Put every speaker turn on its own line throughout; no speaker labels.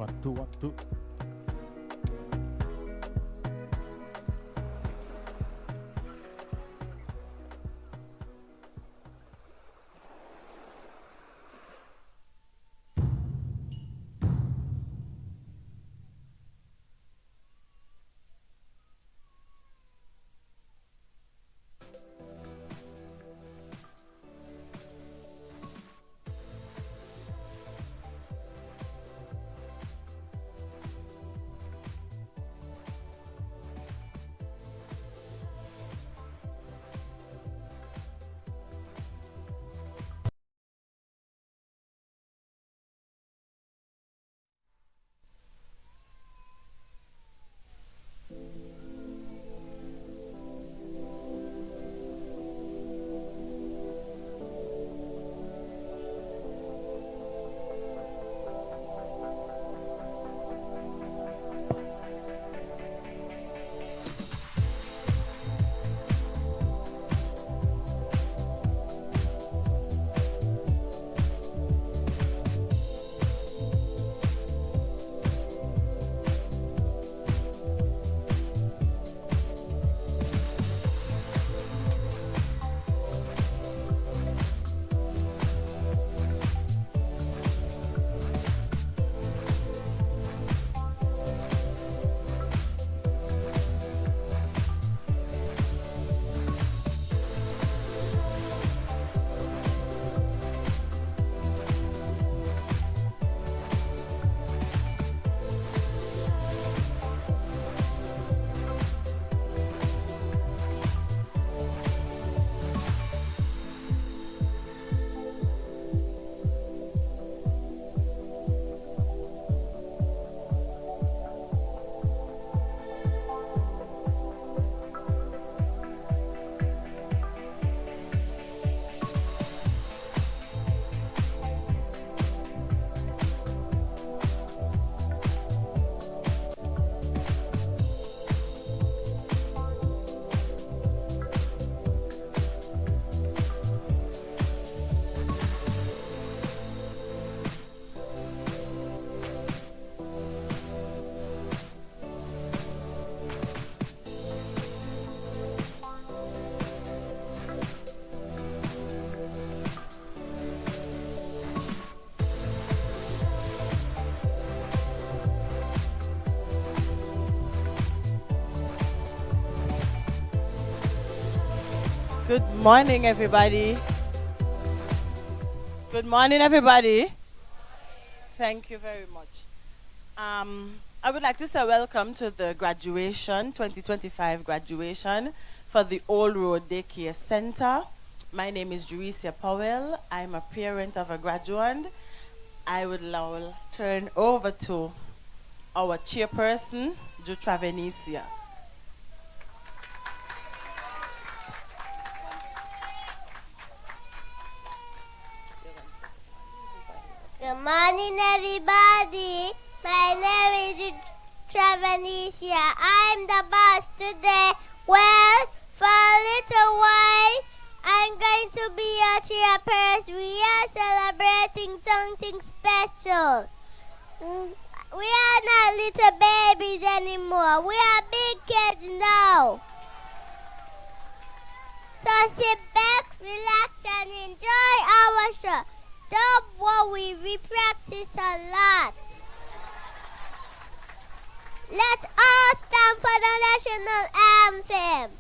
One, two, one, two.
Good morning, everybody. Good morning, everybody. Thank you very much. I would like to say welcome to the graduation, 2025 graduation for the Old Road Daycare Center. My name is Juricia Powell. I'm a parent of a graduate. I would now turn over to our chairperson, Jutra Venecia.
Good morning, everybody. My name is Travanesia. I'm the boss today. Well, for a little while, I'm going to be your chairperson. We are celebrating something special. We are not little babies anymore. We are big kids now. So sit back, relax, and enjoy our show. Don't worry, we practice a lot. Let's all stand for the national anthem.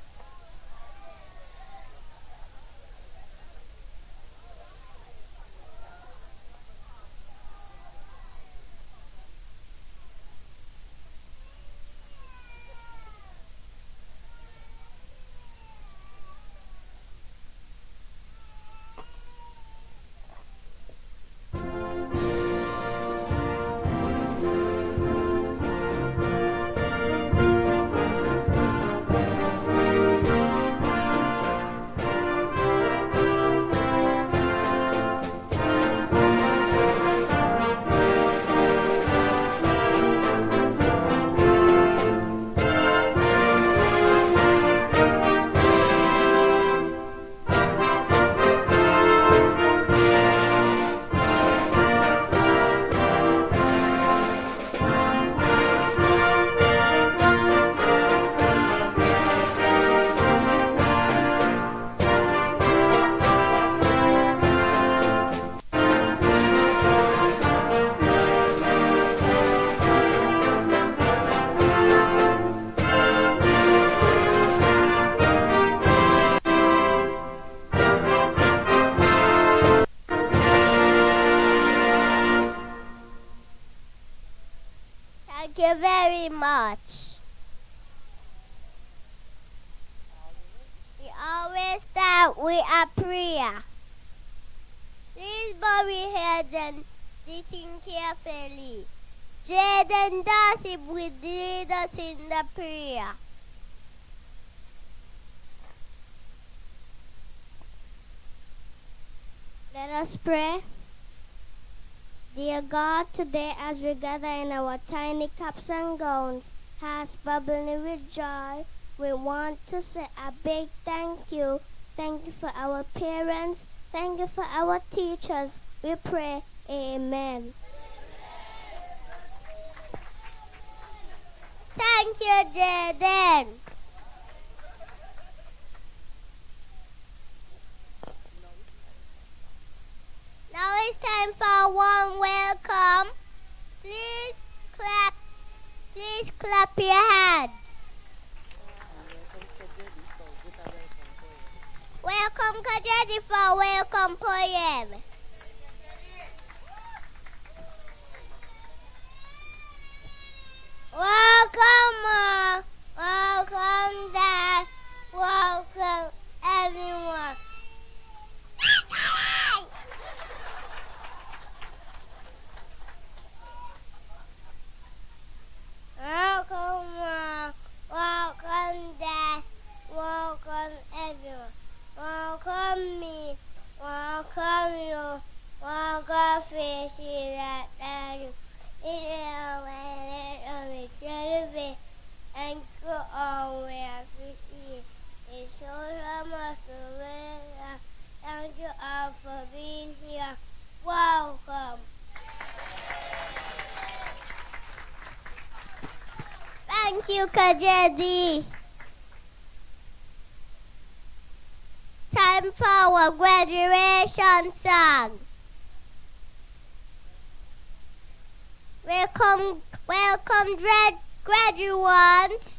you very much. We always start with a prayer. Please bow your heads and listen carefully. Jade and Darcy will lead us in the prayer. Let us pray. Dear God, today as we gather in our tiny caps and gowns, hearts bubbling with joy, we want to say a big thank you. Thank you for our parents. Thank you for our teachers. We pray, amen. Thank you, Jaden. Now it's time for a warm welcome. Please clap your hands. Welcome Kajadi for welcome poem. Welcome, welcome, Dad. Welcome, everyone. Welcome, welcome, Dad. Welcome, everyone. Welcome me. Welcome you. Welcome, Fishy, that you. And go on where Fishy is so much away. Thank you all for being here. Welcome. Thank you, Kajedi. Time for our graduation song. Welcome, graduates.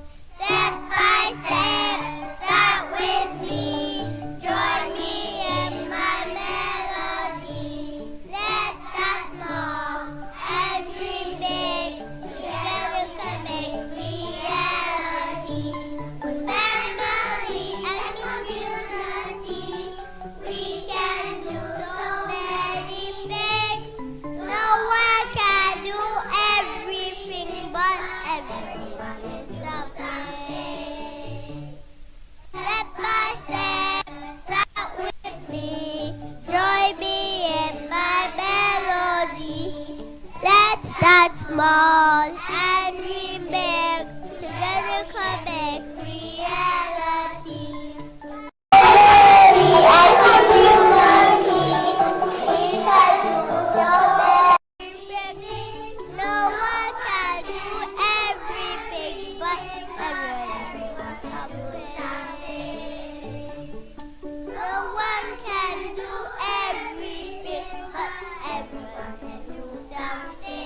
Step by step, start with me. Join me in my melody. Let's start small and dream big. Together we can make reality. With family and community, we can do so many things. No one can do everything, but everyone is something. Step by step, start with me. Join me in my melody. Let's start small and dream big. Together can make reality. And community, we can do so many things. No one can do everything, but everyone is something. No one can do everything, but everyone can do something.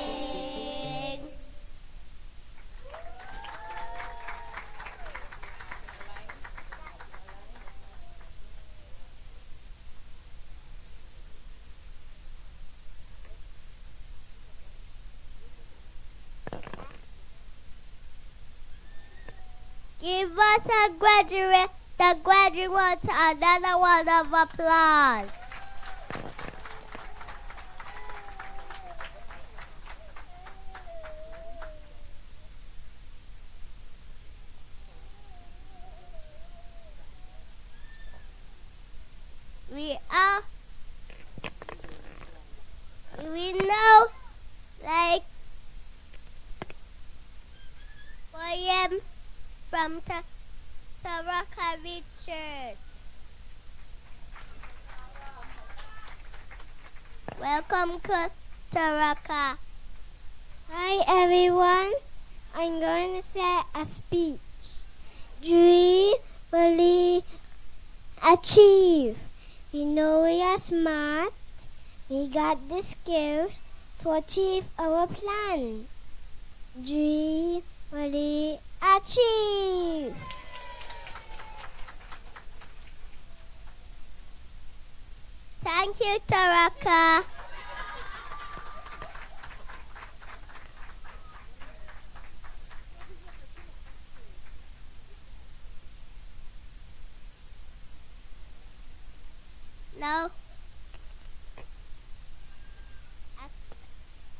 Give us a graduation the graduates another round of applause. We know like poem from Taraka Richards. Welcome to Taraka.
Hi everyone, I'm going to say a speech. Dream, believe, achieve. We know we are smart. We got the skills to achieve our plan. Dream, believe, achieve.
Thank you, Taraka. Now,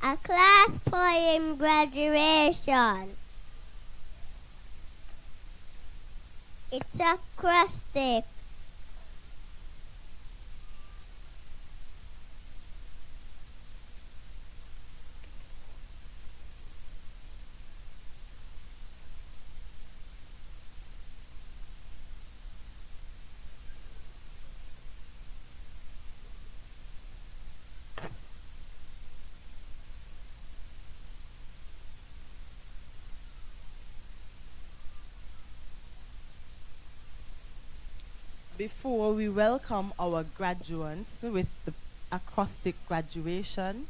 a class poem graduation. It's acrostic.
Before we welcome our graduates with the acrostic graduation,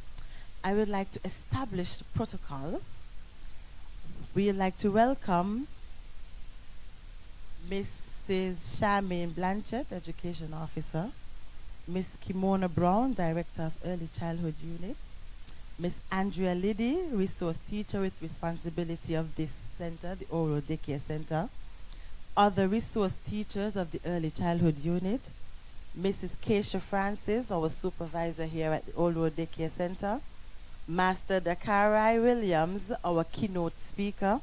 I would like to establish the protocol. We'd like to welcome Mrs. Charmaine Blanchett, Education Officer, Miss Kimona Brown, Director of Early Childhood Unit, Miss Andrea Liddy, Resource Teacher with responsibility of this center, the Old Road Daycare Center, other resource teachers of the Early Childhood Unit, Mrs. Keisha Francis, our supervisor here at the Old Road Daycare Center, Master Dakarai Williams, our keynote speaker,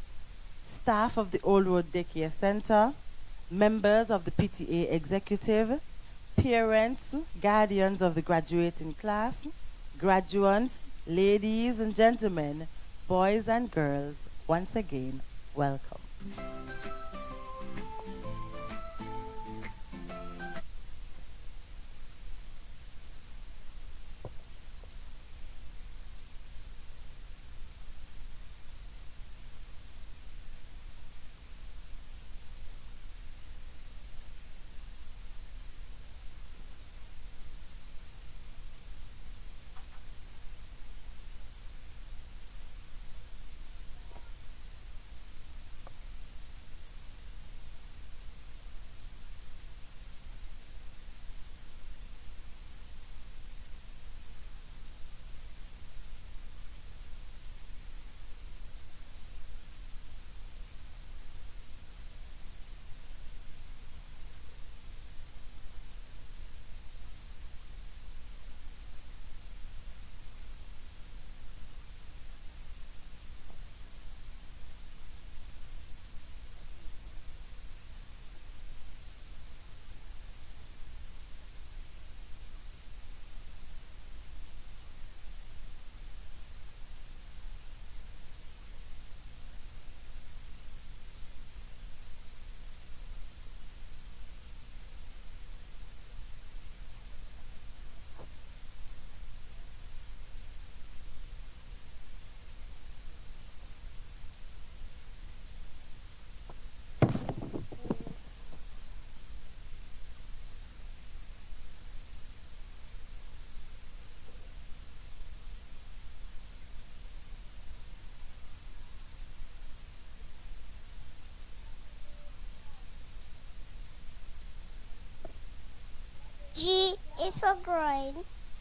staff of the Old Road Daycare Center, members of the PTA executive, parents, guardians of the graduating class, graduates, ladies and gentlemen, boys and girls, once again, welcome.
G is for growing,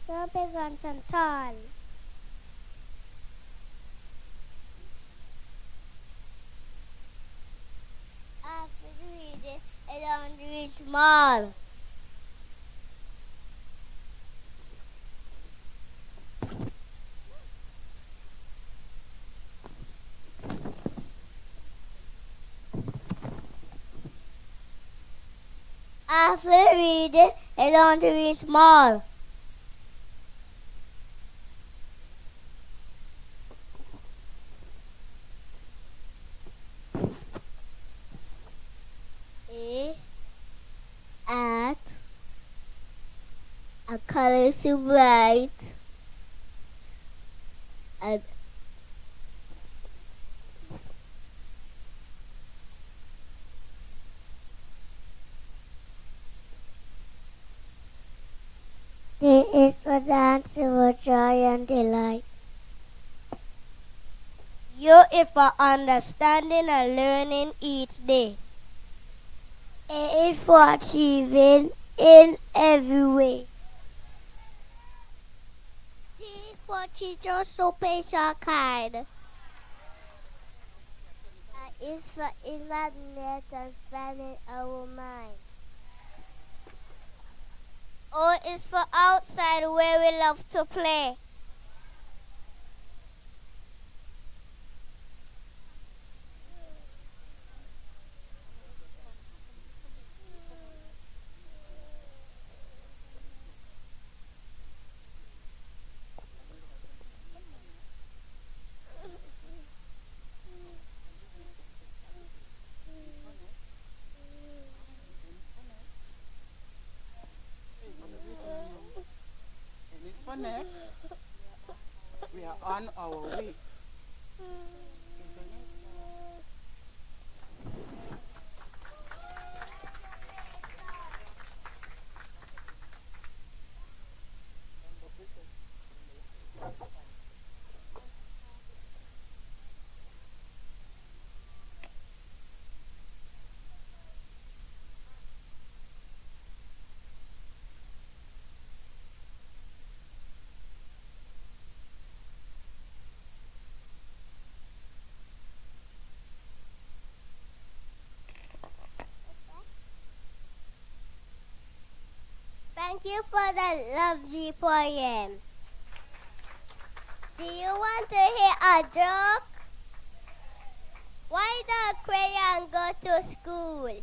so big and so tall.
After reading, I don't read small. After reading, I learned to read small. A at a color so bright and D is for dance for joy and delight. U is for understanding and learning each day. A is for achieving in every way. T for teacher so patient kind. I is for imagination and expanding our mind. O is for outside where we love to play.
For next, we are on our way.
Thank you for that lovely poem. Do you want to hear a joke? Why does crayon go to school?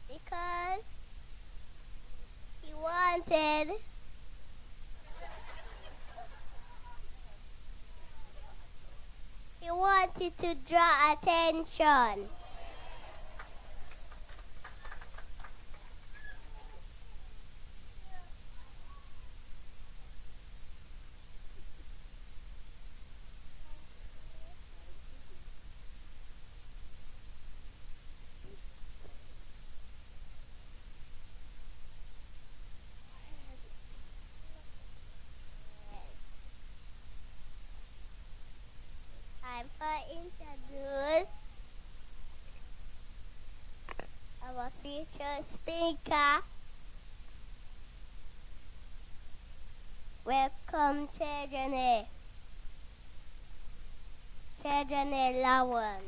Because he wanted to draw attention. Time for introduce our future speaker. Welcome, Chejane Lawrence.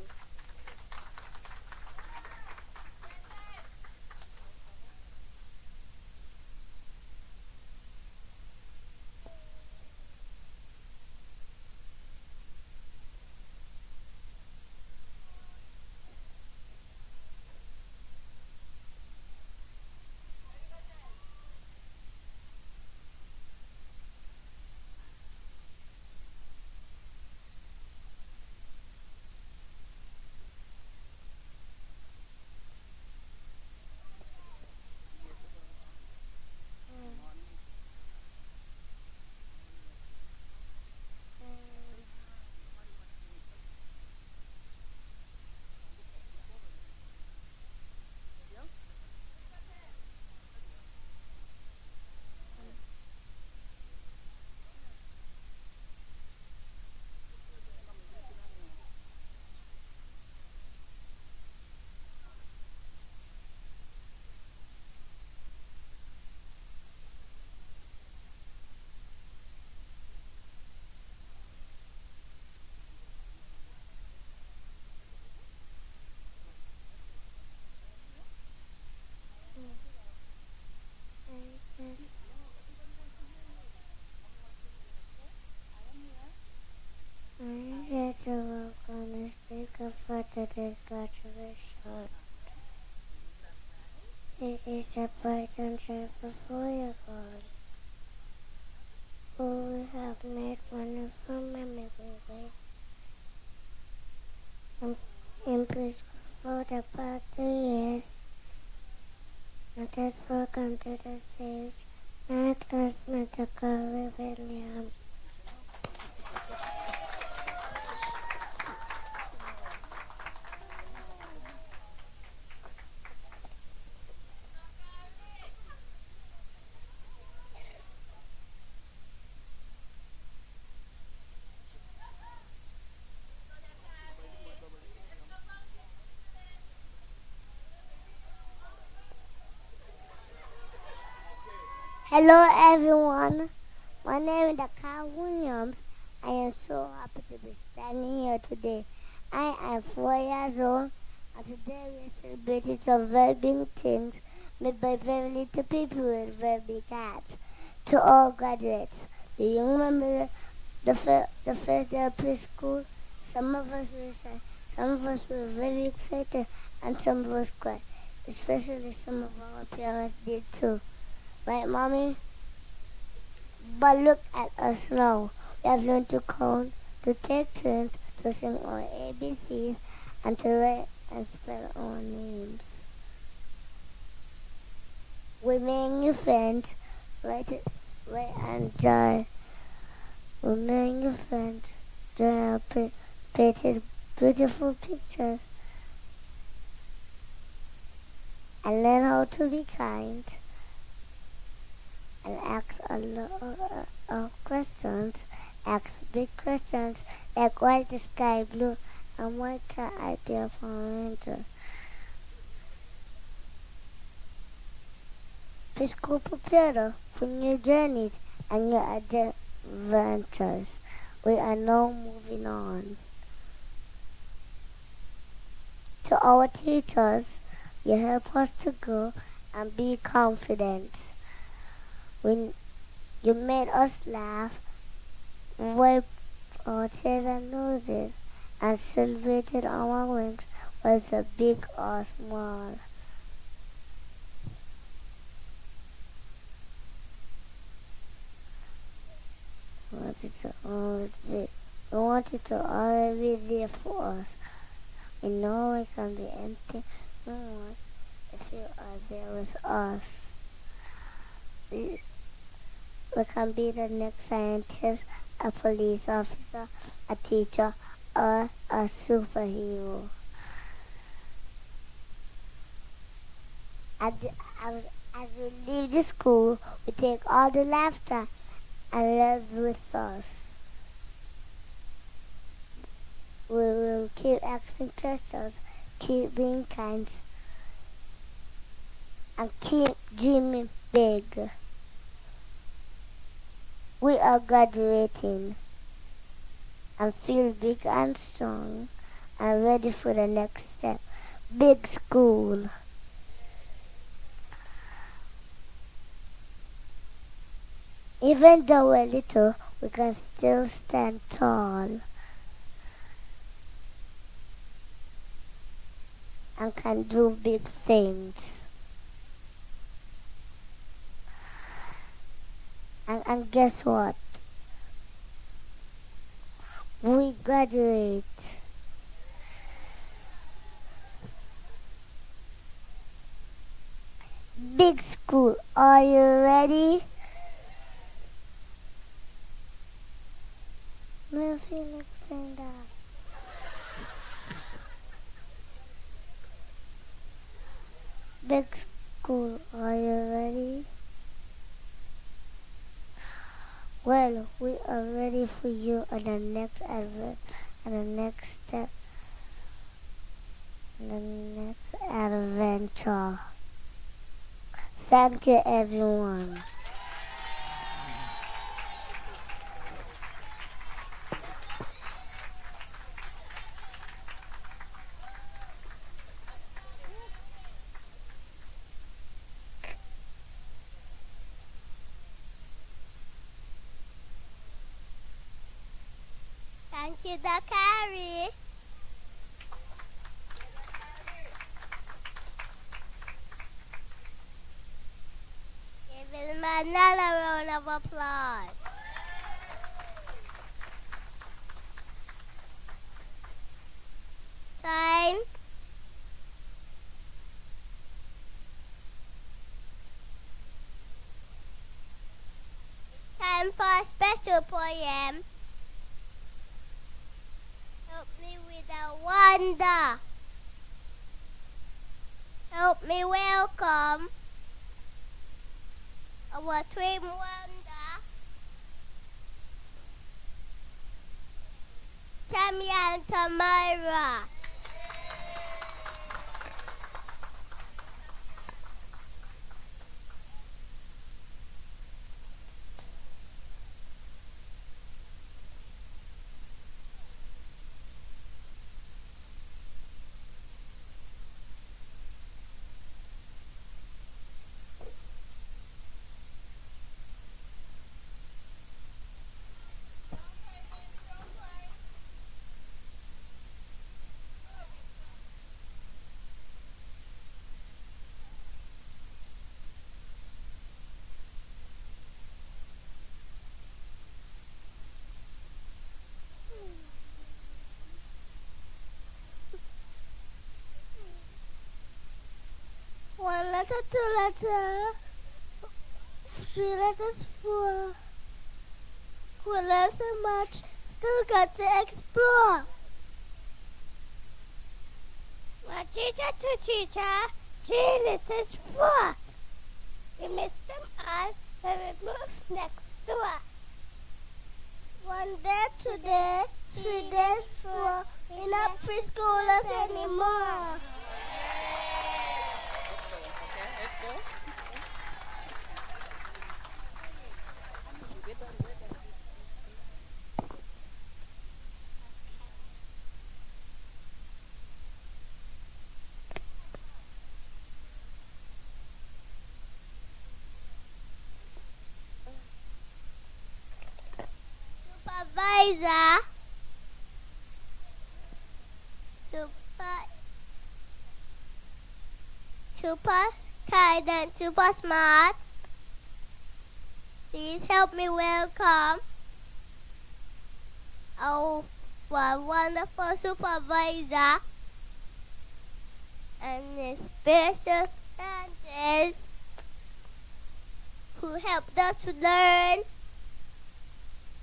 today's graduation. It is a bright and joyful forever. Oh, we have made wonderful memories. In preschool for the past 2 years. Let us welcome to the stage my classmate, Carly Williams.
Hello everyone, my name is Carl Williams. I am so happy to be standing here today. I am 4 years old and today we are celebrating some very big things made by very little people with very big hearts. To all graduates, do you remember the first day of preschool? Some of us were shy, some of us were very excited, and some of us cried. Especially some of our parents did too. Right, Mommy? But look at us now. We have learned to count, to take turns, to sing our ABCs, and to write and spell our names. We make new friends, write and joy. We make new friends, draw our painted beautiful pictures, and learn how to be kind. And ask a lot of questions, ask big questions like why is the sky blue and why can't I be a Power Ranger? Preschool prepared for new journeys and new adventures. We are now moving on. To our teachers, you help us to grow and be confident. When you made us laugh, wipe our tears and noses, and celebrated our wins with a big or small. We wanted to always be there for us. We know we can be anything we want if you are there with us. We can be the next scientist, a police officer, a teacher, or a superhero. As we leave the school, we take all the laughter and love with us. We will keep asking questions, keep being kind, and keep dreaming big. We are graduating and feel big and strong and ready for the next step. Big school. Even though we're little, we can still stand tall and can do big things. And guess what? We graduate. Big school, are you ready? Me feel stand up. Big school, are you ready? Well, we are ready for you on the next step, the next adventure. Thank you, everyone.
Thank you, Dr. Harry.
Another round of applause. Time. Time for a special poem. Help me with a wonder. Help me welcome our twin wonder, Tammy and Tamara. One letter, two letter, three letters, four. We learn so much, still got to explore. One teacher, two teacher, three letters, four. We missed them all when we moved next door. One day, today, 3 days, four. We're not preschoolers anymore. Supervisor, super kind and super smart. Please help me welcome our wonderful supervisor and his special students who helped us to learn,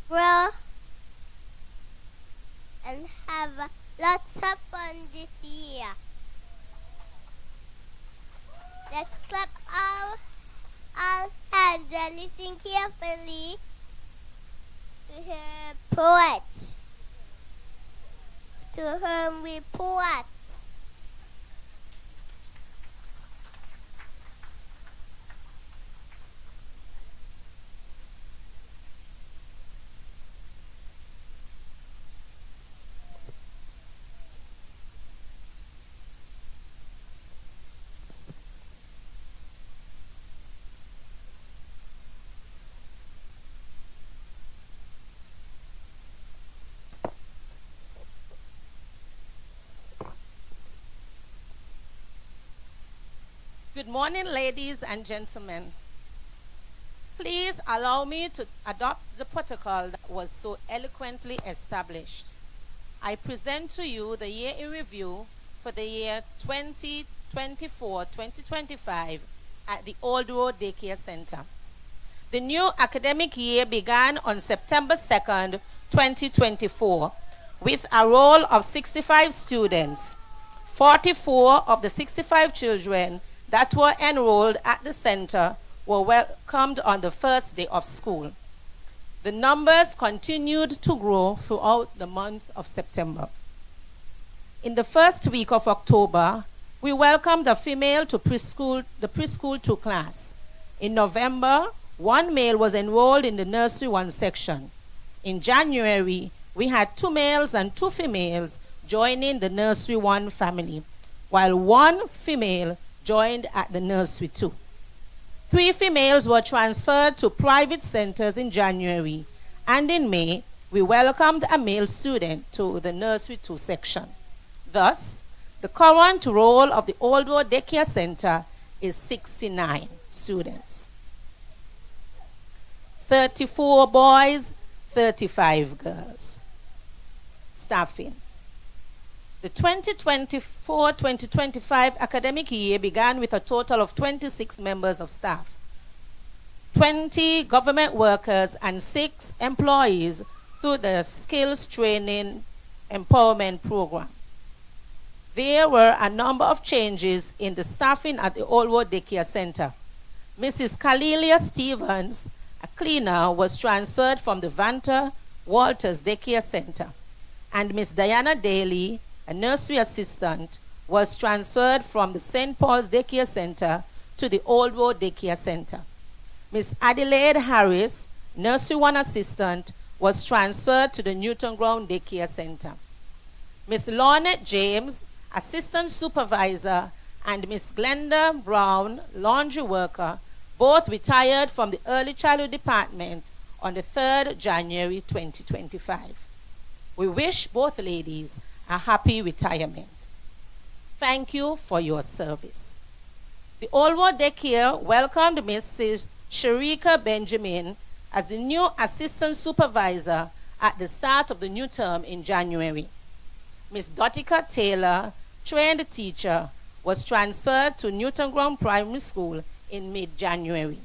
grow, and have lots of fun this year. Let's clap our hands and listen carefully to her poet, to whom we poet.
Good morning, ladies and gentlemen. Please allow me to adopt the protocol that was so eloquently established. I present to you the year in review for the year 2024-2025 at the Old Road Daycare Center. The new academic year began on September 2nd, 2024, with a roll of 65 students. 44 of the 65 children that were enrolled at the center were welcomed on the first day of school. The numbers continued to grow throughout the month of September. In the first week of October, we welcomed a female to the preschool 2 class. In November, 1 male was enrolled in the nursery 1 section. In January, we had 2 males and 2 females joining the nursery 1 family, while 1 female joined at the nursery 2. 3 females were transferred to private centers in January, and in May, we welcomed a male student to the nursery 2 section. Thus, the current roll of the Old Road Daycare Center is 69 students. 34 boys, 35 girls. Staffing. The 2024-2025 academic year began with a total of 26 members of staff, 20 government workers, and 6 employees through the Skills Training Empowerment Program. There were a number of changes in the staffing at the Old World Daycare Center. Mrs. Kalilia Stevens, a cleaner, was transferred from the Vanta Walters Daycare Center, and Miss Diana Daly, a nursery assistant, was transferred from the St. Paul's Daycare Center to the Old Road Daycare Center. Miss Adelaide Harris, nursery 1 assistant, was transferred to the Newton Ground Daycare Center. Miss Lornette James, assistant supervisor, and Miss Glenda Brown, laundry worker, both retired from the early childhood department on the 3rd January 2025. We wish both ladies a happy retirement. Thank you for your service. The Old World Daycare welcomed Mrs. Sharika Benjamin as the new assistant supervisor at the start of the new term in January. Ms. Dotika Taylor, trained teacher, was transferred to Newton Ground Primary School in mid-January.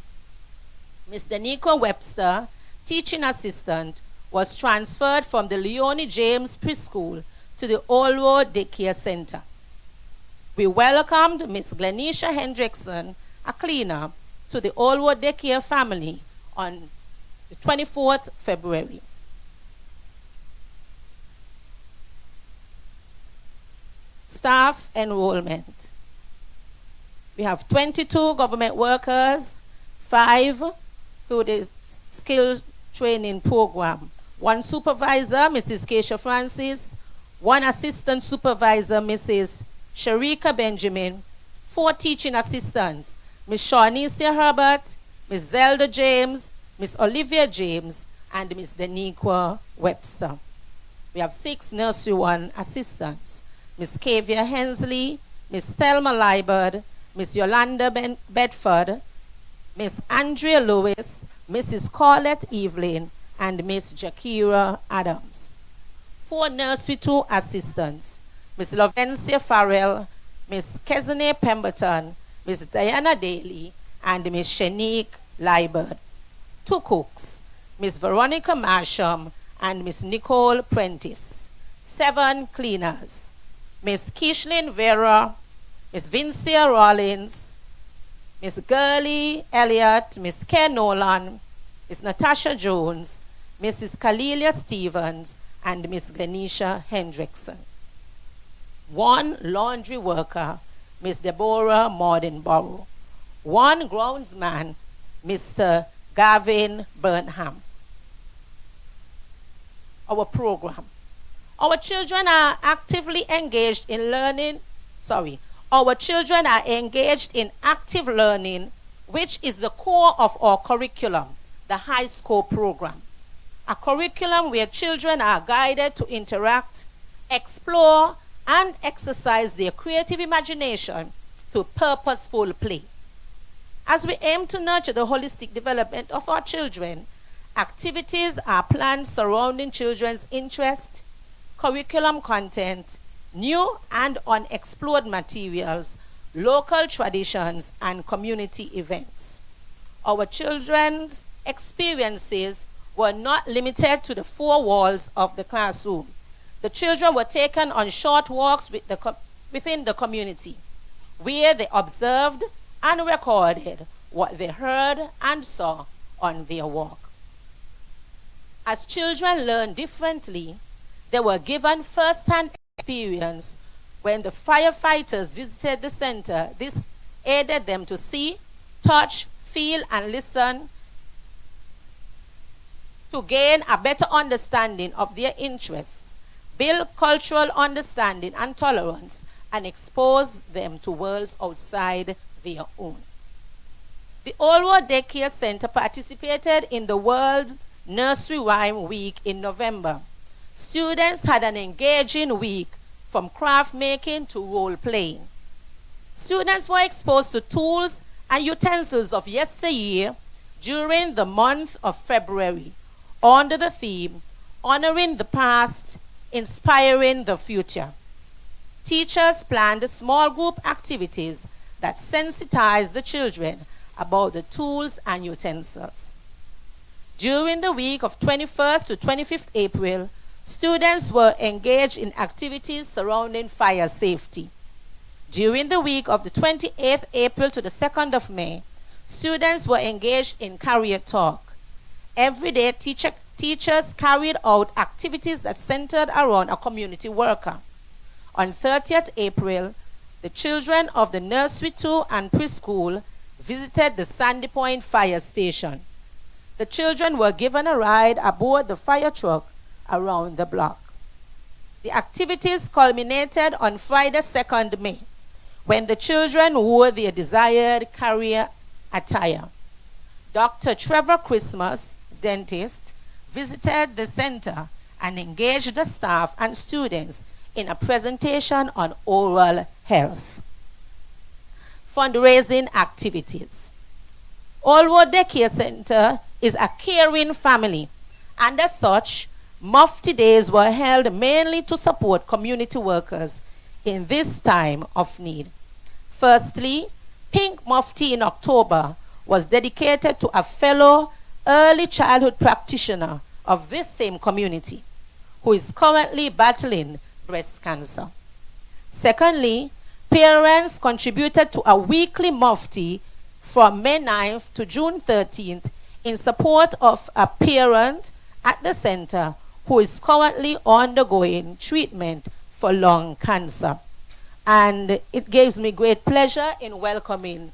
Ms. Danica Webster, teaching assistant, was transferred from the Leonie James Preschool to the Old Road Daycare Center. We welcomed Ms. Glenisha Hendrickson, a cleaner, to the Old Road Daycare family on the 24th February. Staff enrollment. We have 22 government workers, 5 through the skills training program, 1 supervisor, Mrs. Keisha Francis, 1 assistant supervisor, Mrs. Sharika Benjamin, 4 teaching assistants, Ms. Shawnesia Herbert, Ms. Zelda James, Ms. Olivia James, and Ms. Daniqua Webster. We have 6 nursery 1 assistants, Ms. Kavia Hensley, Ms. Thelma Liebert, Ms. Yolanda Bedford, Ms. Andrea Lewis, Mrs. Colette Evelyn, and Ms. Jakira Adams. 4 nursery 2 assistants, Ms. Lovencia Farrell, Ms. Kesene Pemberton, Ms. Diana Daly, and Ms. Shanique Liebert. 2 cooks, Ms. Veronica Marsham and Ms. Nicole Prentice. 7 cleaners, Ms. Kishlyn Vera, Ms. Vincia Rollins, Ms. Gurley Elliott, Ms. Ken Nolan, Ms. Natasha Jones, Mrs. Kalilia Stevens, and Ms. Glenisha Hendrickson. 1 laundry worker, Ms. Deborah Mordenborough. 1 groundsman, Mr. Gavin Burnham. Our program. Our children are actively engaged in learning, our children are engaged in active learning, which is the core of our curriculum, the high school program. A curriculum where children are guided to interact, explore, and exercise their creative imagination through purposeful play. As we aim to nurture the holistic development of our children, activities are planned surrounding children's interest, curriculum content, new and unexplored materials, local traditions, and community events. Our children's experiences were not limited to the 4 walls of the classroom. The children were taken on short walks within the community, where they observed and recorded what they heard and saw on their walk. As children learn differently, they were given first-hand experience when the firefighters visited the center. This aided them to see, touch, feel, and listen to gain a better understanding of their interests, build cultural understanding and tolerance, and expose them to worlds outside their own. The Old World Daycare Center participated in the World Nursery Rhyme Week in November. Students had an engaging week from craft making to role playing. Students were exposed to tools and utensils of yesteryear during the month of February under the theme, Honoring the Past, Inspiring the Future. Teachers planned small group activities that sensitized the children about the tools and utensils. During the week of 21st to 25th April, students were engaged in activities surrounding fire safety. During the week of the 28th April to the 2nd of May, students were engaged in career talk. Every day, teachers carried out activities that centered around a community worker. On 30th April, the children of the nursery 2 and preschool visited the Sandy Point fire station. The children were given a ride aboard the fire truck around the block. The activities culminated on Friday, 2nd May, when the children wore their desired career attire. Dr. Trevor Christmas, dentist, visited the center and engaged the staff and students in a presentation on oral health. Fundraising activities. Allwood Daycare Center is a caring family, and as such, Mufti Days were held mainly to support community workers in this time of need. Firstly, Pink Mufti in October was dedicated to a fellow early childhood practitioner of this same community who is currently battling breast cancer. Secondly, parents contributed to a weekly Mufti from May 9th to June 13th in support of a parent at the center who is currently undergoing treatment for lung cancer. And it gives me great pleasure in welcoming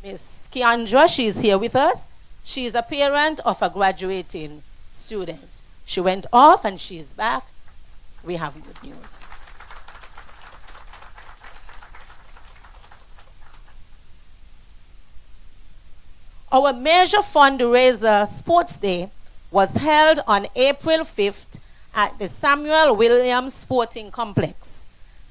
Miss Keandra. She is here with us. She is a parent of a graduating student. She went off and she is back. We have good news. Our major fundraiser, Sports Day, was held on April 5th at the Samuel Williams Sporting Complex.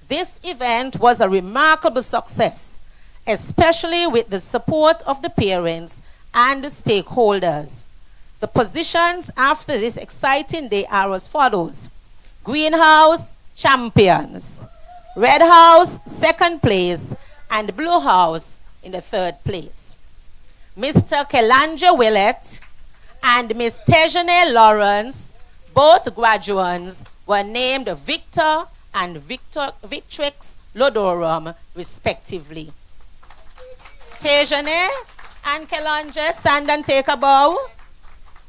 This event was a remarkable success, especially with the support of the parents and the stakeholders. The positions after this exciting day are as follows: Greenhouse, champions; Red House, second place; and Blue House in the third place. Mr. Kelanja Willett and Ms. Tejane Lawrence, both graduates, were named Victor and Victrix Lodorum, respectively. Tejane and Kelanja, stand and take a bow.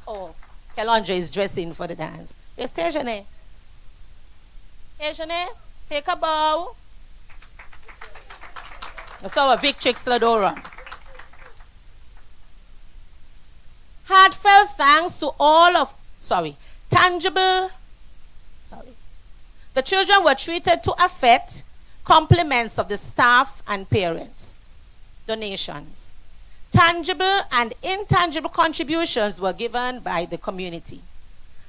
Oh, Kelanja is dressing for the dance. Yes, Tejane. Tejane, take a bow. So, Victrix Lodorum. Heartfelt thanks to all of, The children were treated to a fete, compliments of the staff and parents. Donations. Tangible and intangible contributions were given by the community.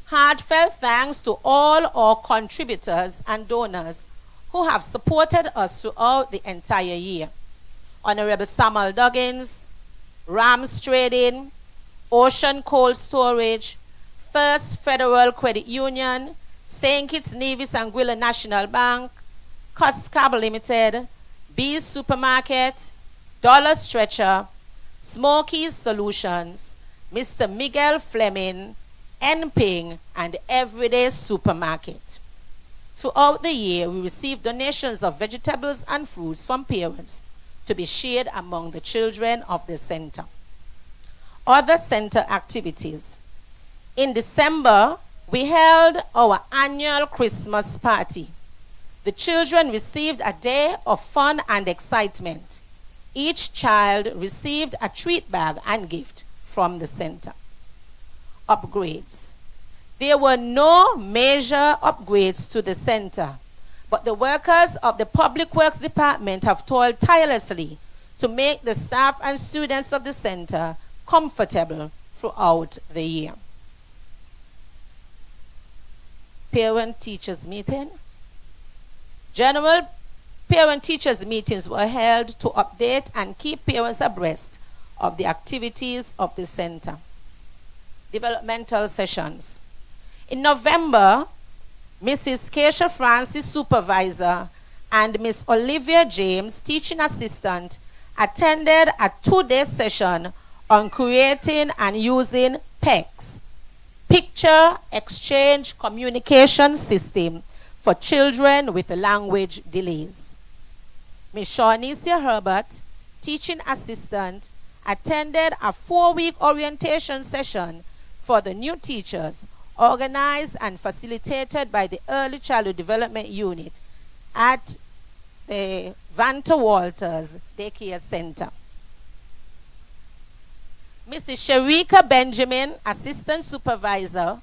Heartfelt thanks to all our contributors and donors who have supported us throughout the entire year. Honorable Samuel Duggins, Rams Trading, Ocean Cold Storage, First Federal Credit Union, St. Kitts Nevis and Gwilla National Bank, Cuscab Limited, B's Supermarket, Dollar Stretcher, Smokies Solutions, Mr. Miguel Fleming, Enping, and Everyday Supermarket. Throughout the year, we received donations of vegetables and fruits from parents to be shared among the children of the center. Other center activities. In December, we held our annual Christmas party. The children received a day of fun and excitement. Each child received a treat bag and gift from the center. Upgrades. There were no major upgrades to the center, but the workers of the Public Works Department have toiled tirelessly to make the staff and students of the center comfortable throughout the year. Parent-teachers meeting. General parent-teachers meetings were held to update and keep parents abreast of the activities of the center. Developmental sessions. In November, Mrs. Keisha Francis, supervisor, and Miss Olivia James, teaching assistant, attended a 2-day session on creating and using PECS, Picture Exchange Communication System, for children with language delays. Ms. Shawnesia Herbert, teaching assistant, attended a 4-week orientation session for the new teachers, organized and facilitated by the Early Childhood Development Unit at the Vanta Walters Daycare Center. Mrs. Sharika Benjamin, assistant supervisor,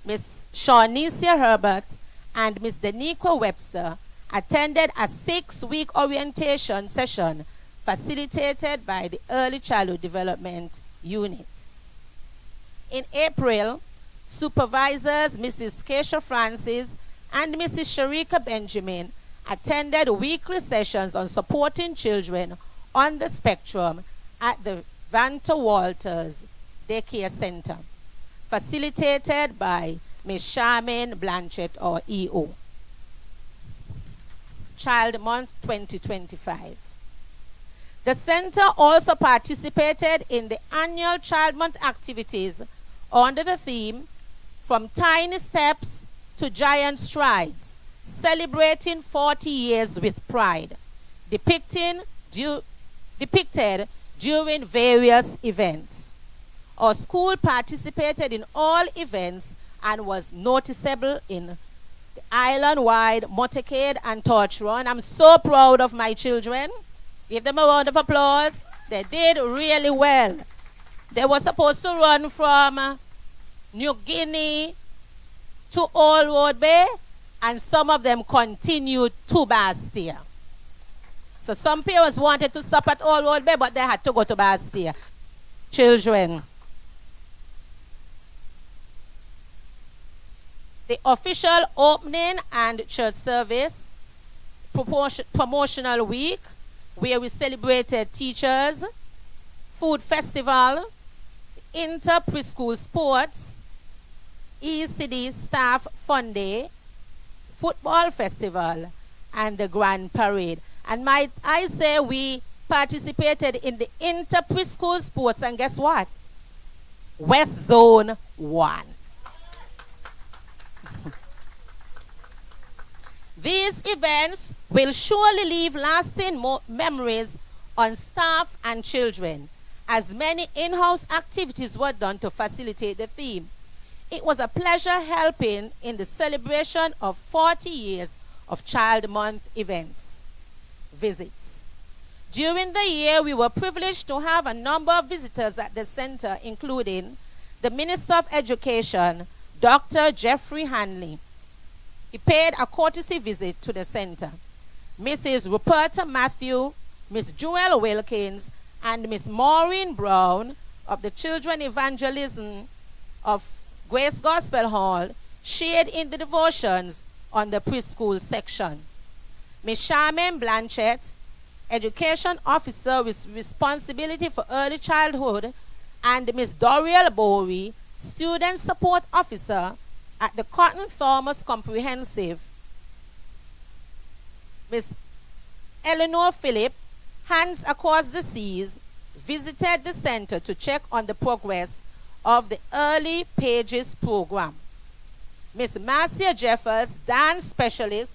Ms. Shawnesia Herbert, and Ms. Daniqua Webster attended a 6-week orientation session facilitated by the Early Childhood Development Unit. In April, supervisors Mrs. Keisha Francis and Mrs. Sharika Benjamin attended weekly sessions on supporting children on the spectrum at the Vanta Walters Daycare Center, facilitated by Ms. Charmaine Blanchett, or EO. Child Month 2025. The center also participated in the annual Child Month activities under the theme From Tiny Steps to Giant Strides, celebrating 40 years with pride, depicted during various events. Our school participated in all events and was noticeable in the island-wide motorcade and torch run. I'm so proud of my children. Give them a round of applause. They did really well. They were supposed to run from New Guinea to Old Road Bay, and some of them continued to Bastia. So some parents wanted to stop at Old Road Bay, but they had to go to Bastia. Children. The official opening and church service, promotional week, where we celebrated teachers, food festival, inter-preschool sports, ECD staff fun day, football festival, and the grand parade. And might I say we participated in the inter-preschool sports, and guess what? West Zone 1. These events will surely leave lasting memories on staff and children, as many in-house activities were done to facilitate the theme. It was a pleasure helping in the celebration of 40 years of Child Month events. Visits. During the year, we were privileged to have a number of visitors at the center, including the Minister of Education, Dr. Jeffrey Hanley. He paid a courtesy visit to the center. Mrs. Ruperta Matthew, Miss Joelle Wilkins, and Miss Maureen Brown of the Children Evangelism of Grace Gospel Hall shared in the devotions on the preschool section. Miss Charmaine Blanchett, Education Officer with responsibility for early childhood, and Miss Doriel Bowie, Student Support Officer at the Cotton Thomas Comprehensive. Miss Eleanor Phillip, Hands Across the Seas, visited the center to check on the progress of the Early Pages program. Miss Marcia Jeffers, dance specialist,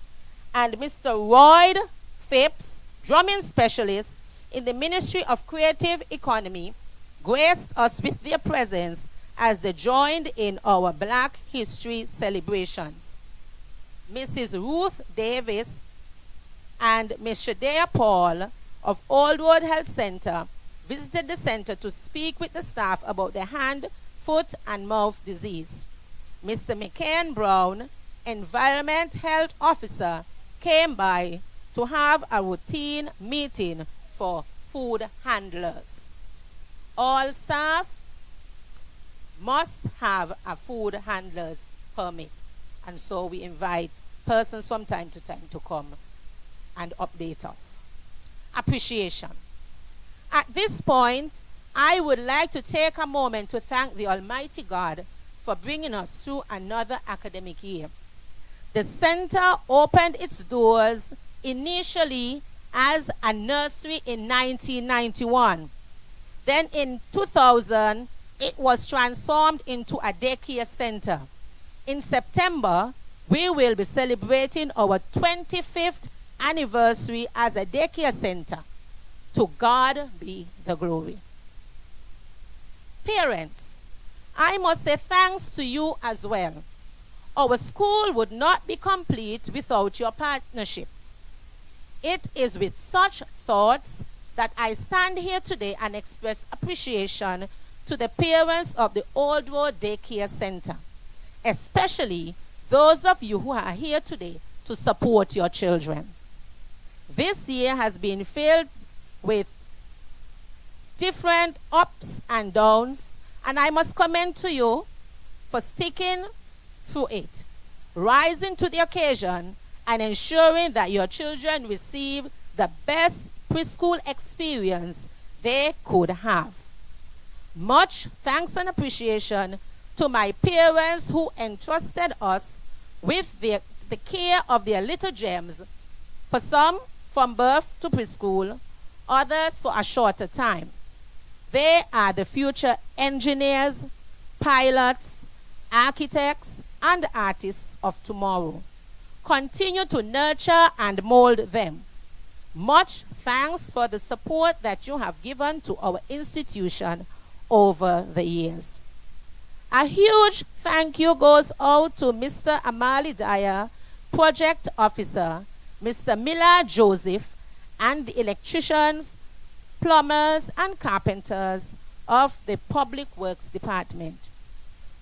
and Mr. Royd Phipps, drumming specialist in the Ministry of Creative Economy, graced us with their presence as they joined in our Black History celebrations. Mrs. Ruth Davis and Ms. Shadea Paul of Old Road Health Center visited the center to speak with the staff about the hand, foot, and mouth disease. Mr. McCain Brown, Environment Health Officer, came by to have a routine meeting for food handlers. All staff must have a food handler's permit, and so we invite persons from time to time to come and update us. Appreciation. At this point, I would like to take a moment to thank the Almighty God for bringing us through another academic year. The center opened its doors initially as a nursery in 1991. Then in 2000, it was transformed into a daycare center. In September, we will be celebrating our 25th anniversary as a daycare center. To God be the glory. Parents, I must say thanks to you as well. Our school would not be complete without your partnership. It is with such thoughts that I stand here today and express appreciation to the parents of the Old Road Daycare Center, especially those of you who are here today to support your children. This year has been filled with different ups and downs, and I must commend to you for sticking through it, rising to the occasion, and ensuring that your children receive the best preschool experience they could have. Much thanks and appreciation to my parents who entrusted us with the care of their little gems, for some from birth to preschool, others for a shorter time. They are the future engineers, pilots, architects, and artists of tomorrow. Continue to nurture and mold them. Much thanks for the support that you have given to our institution over the years. A huge thank you goes out to Mr. Amali Dyer, Project Officer, Mr. Miller Joseph, and the electricians, plumbers, and carpenters of the Public Works Department.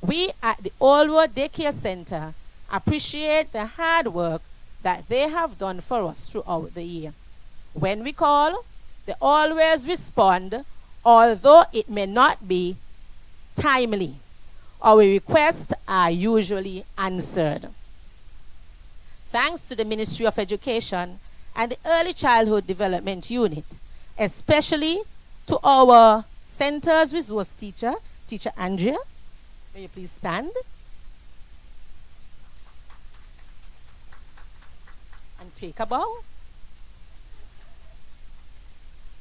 We at the Old Road Daycare Center appreciate the hard work that they have done for us throughout the year. When we call, they always respond, although it may not be timely. Our requests are usually answered. Thanks to the Ministry of Education and the Early Childhood Development Unit, especially to our center's resource teacher, Teacher Andrea. May you please stand? And take a bow.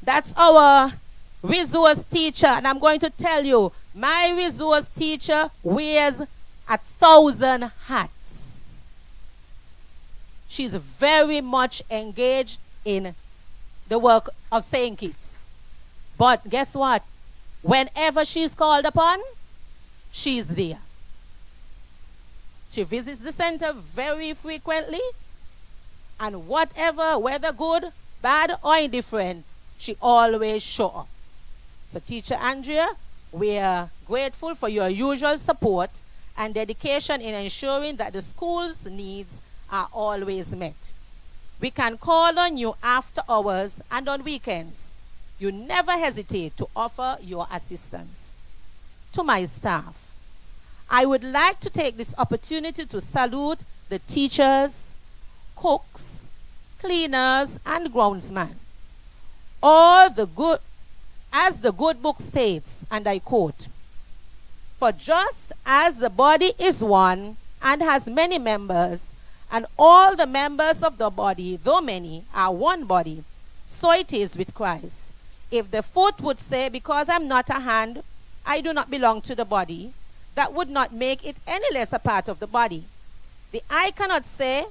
That's our resource teacher, and I'm going to tell you, my resource teacher wears 1,000 hats. She's very much engaged in the work of St. Kitts. But guess what? Whenever she's called upon, she's there. She visits the center very frequently, and whatever, whether good, bad, or indifferent, she always shows up. So Teacher Andrea, we are grateful for your usual support and dedication in ensuring that the school's needs are always met. We can call on you after hours and on weekends. You never hesitate to offer your assistance. To my staff, I would like to take this opportunity to salute the teachers, cooks, cleaners, and groundsmen. All the good, as the good book states, and I quote, "For just as the body is one and has many members, and all the members of the body, though many, are one body, so it is with Christ. If the foot would say, because I'm not a hand, I do not belong to the body, that would not make it any less a part of the body. The eye cannot say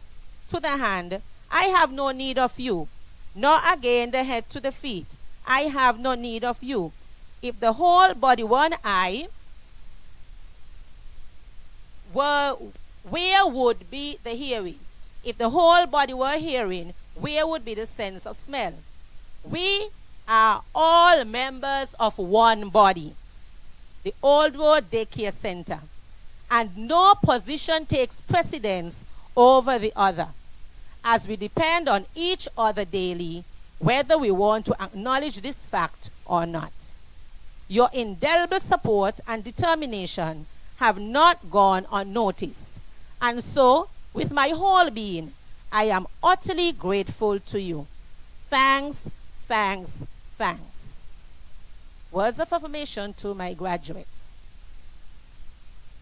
to the hand, I have no need of you, nor again the head to the feet, I have no need of you. If the whole body were an eye, where would be the hearing? If the whole body were hearing, where would be the sense of smell? We are all members of one body, the Old Road Daycare Center, and no position takes precedence over the other, as we depend on each other daily, whether we want to acknowledge this fact or not. Your indelible support and determination have not gone unnoticed, and so, with my whole being, I am utterly grateful to you. Thanks, thanks, thanks. Words of affirmation to my graduates.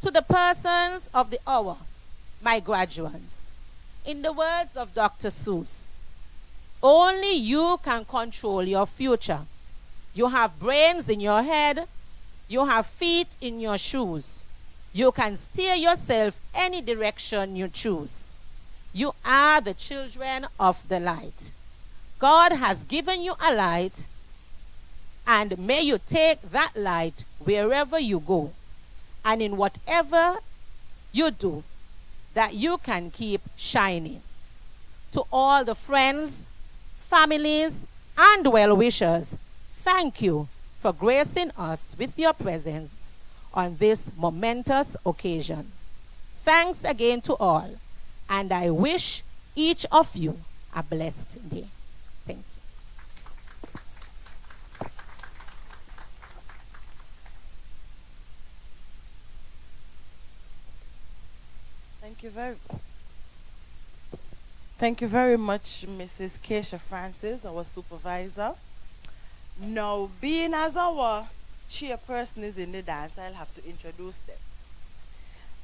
To the persons of the hour, my graduates. In the words of Dr. Seuss, only you can control your future. You have brains in your head. You have feet in your shoes. You can steer yourself any direction you choose. You are the children of the light. God has given you a light, and may you take that light wherever you go, and in whatever you do, that you can keep shining. To all the friends, families, and well-wishers, thank you for gracing us with your presence on this momentous occasion. Thanks again to all, and I wish each of you a blessed day. Thank you.
Thank you very much, Mrs. Keisha Francis, our supervisor. Now, being as our chairperson is in the dance, I'll have to introduce them.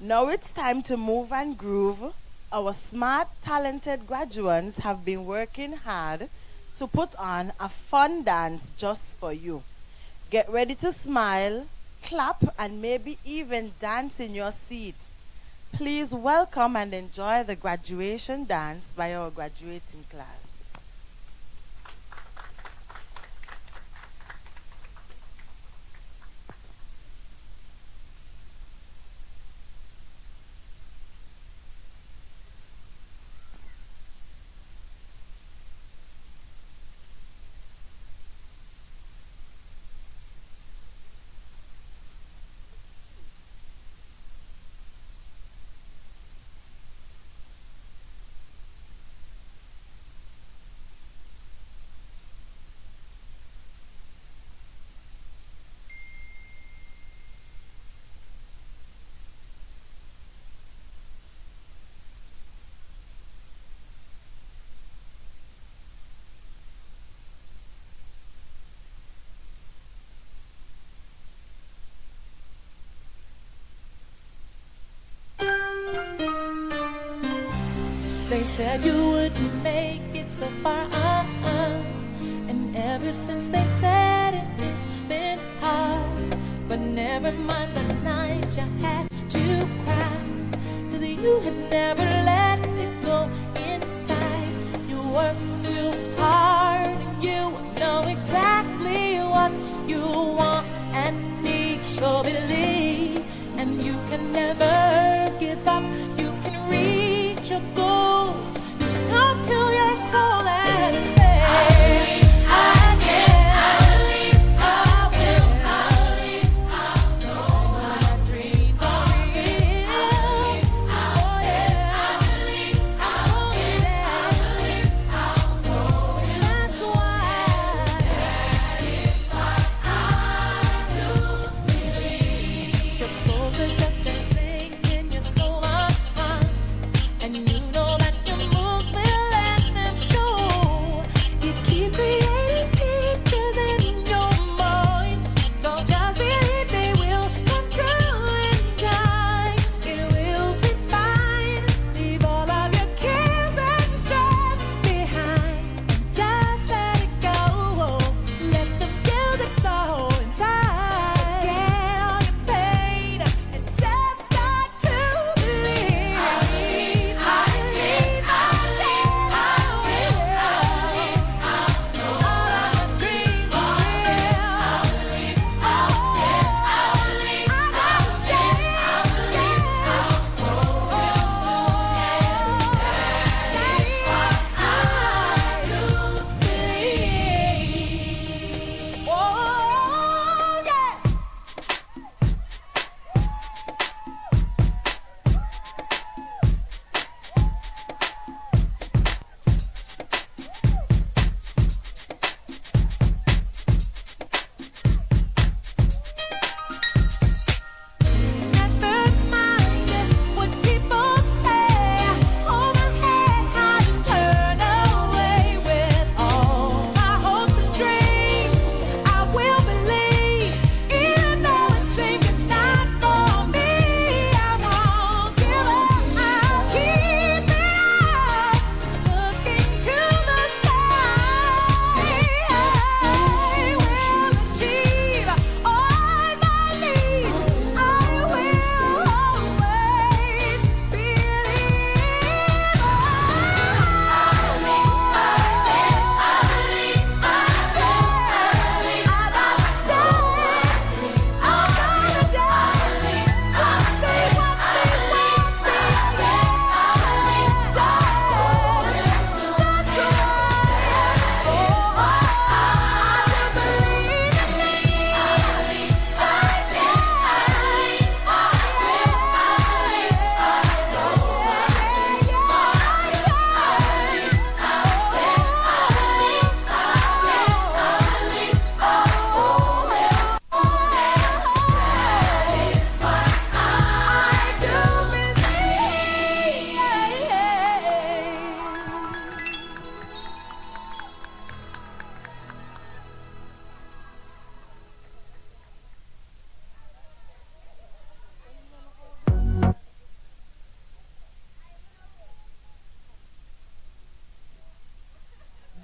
Now it's time to move and groove. Our smart, talented graduates have been working hard to put on a fun dance just for you. Get ready to smile, clap, and maybe even dance in your seat. Please welcome and enjoy the graduation dance by our graduating class.
They said you wouldn't make it so far, and ever since they said it, it's been hard. But never mind the night you had to cry, 'cause you had never let it go inside. You worked real hard, and you know exactly what you want and need. So believe, and you can never give up. You can reach your goals. Just talk to your soul and say, I can, I believe, I will, I believe, I know my dreams are real. Oh yeah, I believe, I believe, I know. That's why, that is why I do believe. The goals are just dancing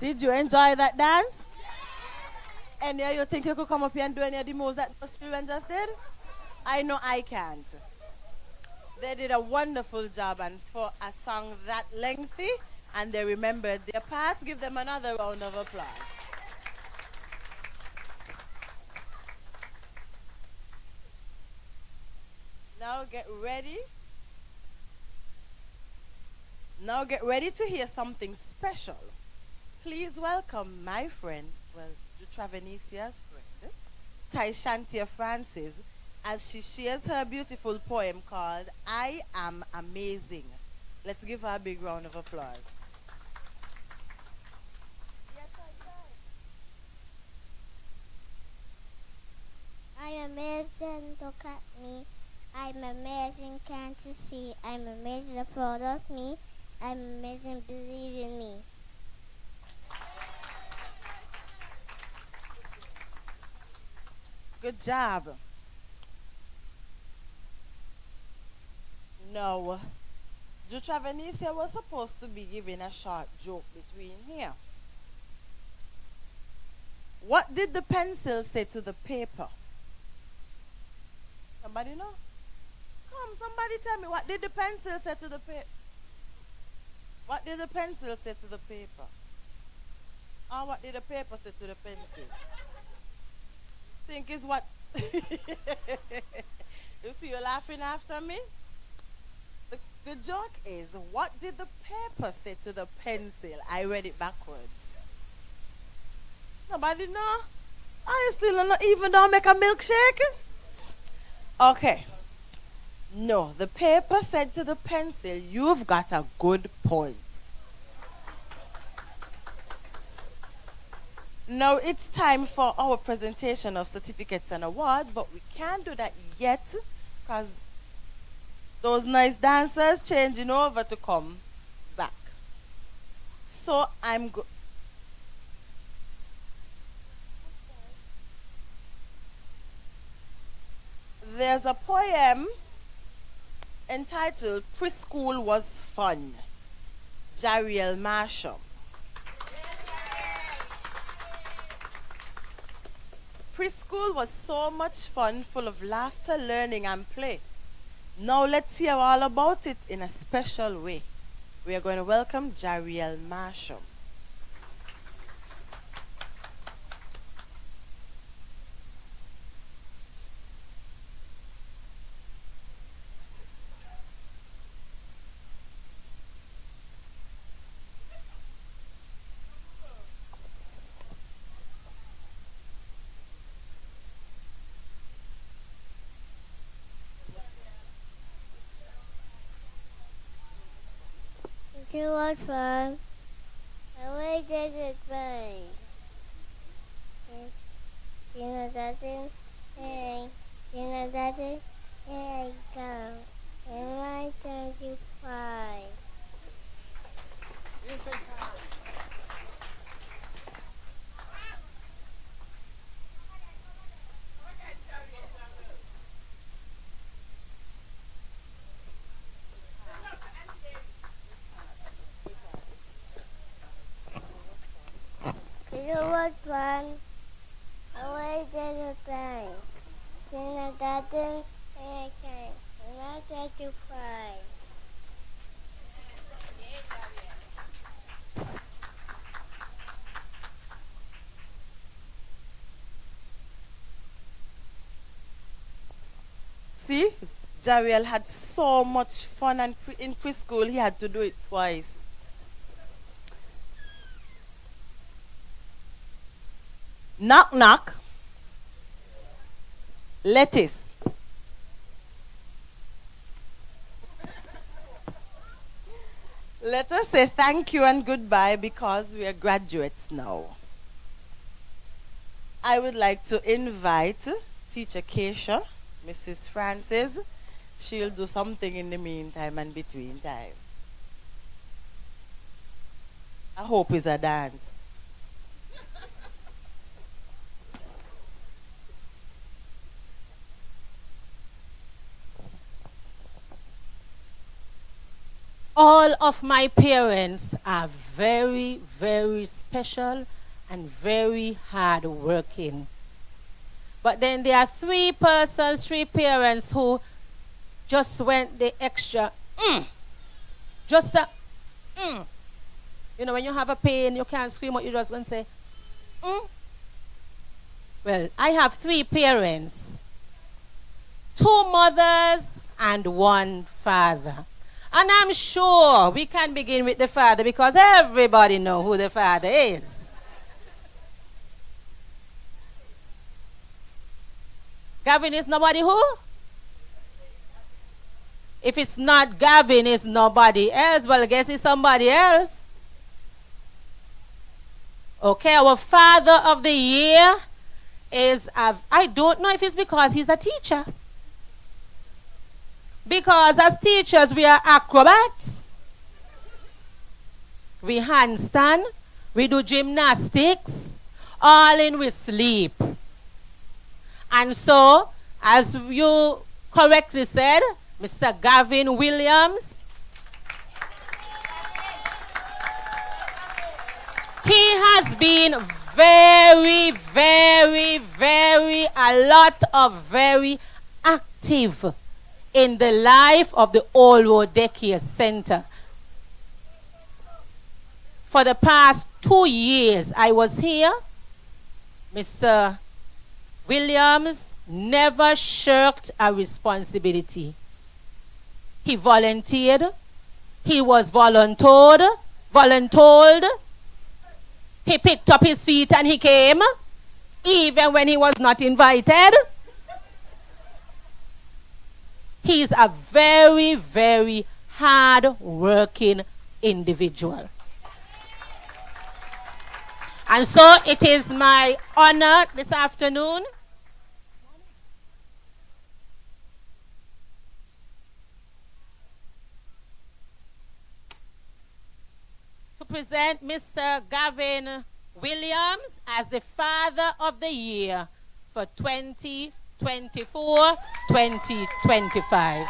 Did you enjoy that dance? Any of you think you could come up here and do any of the moves that those children just did? I know I can't. They did a wonderful job, and for a song that lengthy, and they remembered their parts, give them another round of applause. Now get ready. Now get ready to hear something special. Please welcome my friend, well, Jutravenicia's friend, Taishantia Francis, as she shares her beautiful poem called I Am Amazing. Let's give her a big round of applause.
I'm amazing, look at me. I'm amazing, can't you see? I'm amazing, proud of me. I'm amazing, believe in me.
Good job. No, Jutravenicia was supposed to be giving a short joke between here. What did the pencil say to the paper? Somebody know? Come, somebody tell me, what did the pencil say to the paper? What did the pencil say to the paper? Or what did the paper say to the pencil? Think is what? You see, you're laughing after me? The joke is, what did the paper say to the pencil? I read it backwards. Nobody know? I still not even don't make a milkshake? Okay. No, the paper said to the pencil, you've got a good point. Now it's time for our presentation of certificates and awards, but we can't do that yet because those nice dancers changing over to come back. So there's a poem entitled Preschool Was Fun, Jariel Marshall. Preschool was so much fun, full of laughter, learning, and play. Now let's hear all about it in a special way. We are going to welcome Jariel Marshall.
It was fun. I waited it fine. You know that thing? Hey, you know that thing? Here I come. And my 25. It was fun. I waited it fine. You know that thing? Here I come. And my 25.
See, Jariel had so much fun, and in preschool he had to do it twice. Knock, knock. Lettuce. Let us say thank you and goodbye because we are graduates now. I would like to invite Teacher Keisha, Mrs. Francis. She'll do something in the meantime and between time. I hope it's a dance.
All of my parents are very, very special and very hardworking. But then there are three parents who just went the extra, just a, You know, when you have a pain, you can't scream what you're just going to say, Well, I have three parents, two mothers and one father. And I'm sure we can begin with the father because everybody knows who the father is. Gavin is nobody who? If it's not Gavin, it's nobody else. Well, I guess it's somebody else. Okay, our father of the year is, I don't know if it's because he's a teacher. Because as teachers, we are acrobats. We handstand. We do gymnastics. All in with sleep. And so, as you correctly said, Mr. Gavin Williams, he has been very active in the life of the Old Road Daycare Center. For the past 2 years I was here, Mr. Williams never shirked a responsibility. He volunteered, he was voluntold, he picked up his feet and he came, even when he was not invited. He's a very hard-working individual. And so it is my honor this afternoon to present Mr. Gavin Williams as the Father of the Year for 2024-2025.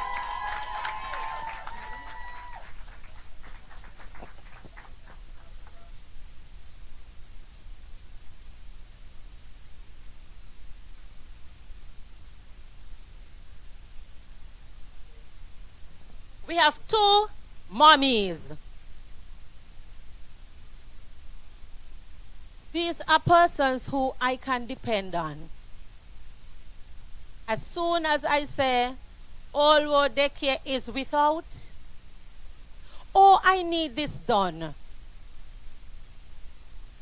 We have two mommies. These are persons who I can depend on. As soon as I say, Old Road Daycare is without, oh, I need this done,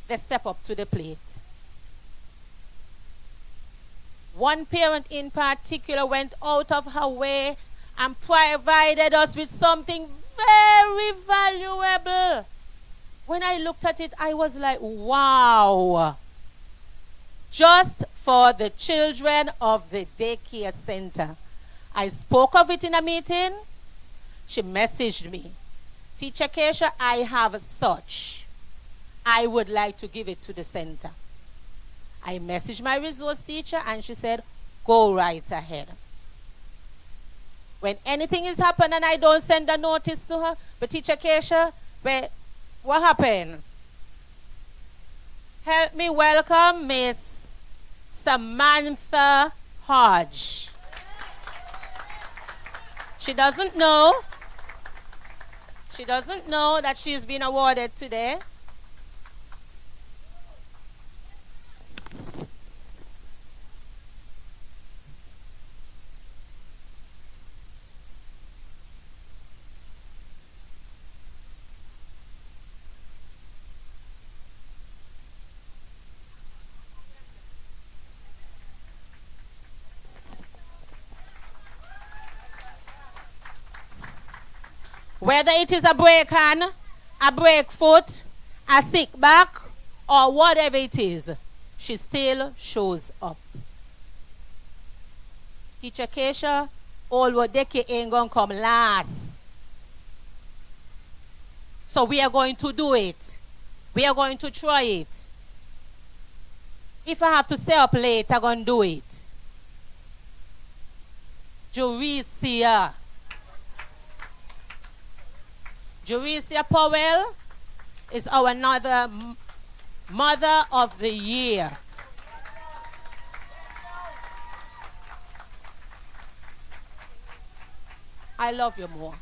they step up to the plate. One parent in particular went out of her way and provided us with something very valuable. When I looked at it, I was like, wow. Just for the children of the daycare center. I spoke of it in a meeting. She messaged me. Teacher Keisha, I have such. I would like to give it to the center. I messaged my resource teacher and she said, go right ahead. When anything is happening and I don't send a notice to her, but Teacher Keisha, what happened? Help me welcome Miss Samantha Hodge. She doesn't know that she's been awarded today. Whether it is a break hand, a break foot, a sick back, or whatever it is, she still shows up. Teacher Keisha, Old Road Daycare ain't gonna come last. So we are going to do it. We are going to try it. If I have to stay up late, I'm gonna do it. Juricia. Jeresia Powell is our another Mother of the Year. I love you more.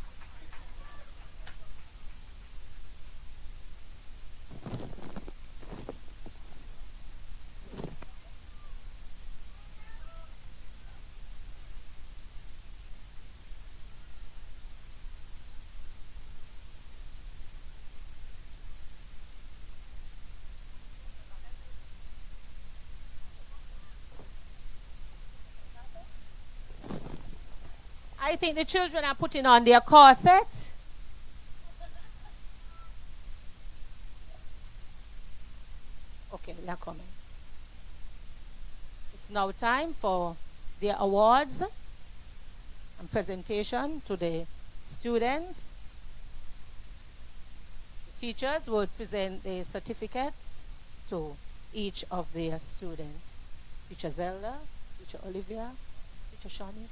I think the children are putting on their corset. Okay, they are coming. It's now time for their awards and presentation to the students. The teachers would present the certificates to each of their students. Teacher Zelda, Teacher Olivia, Teacher Shawnee.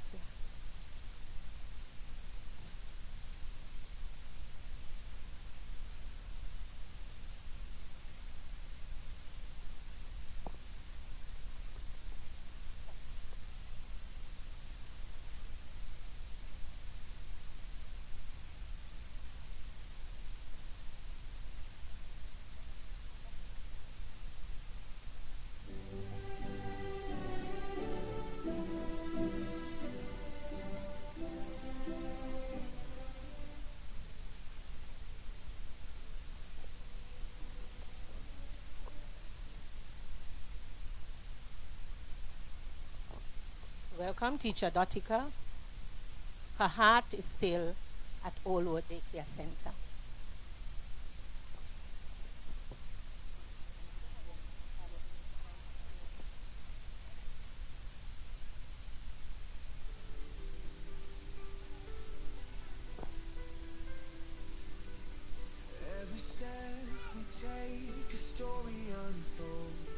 Welcome, Teacher Dotika. Her heart is still at Old Road Daycare Center.
Every step we take, a story unfolds.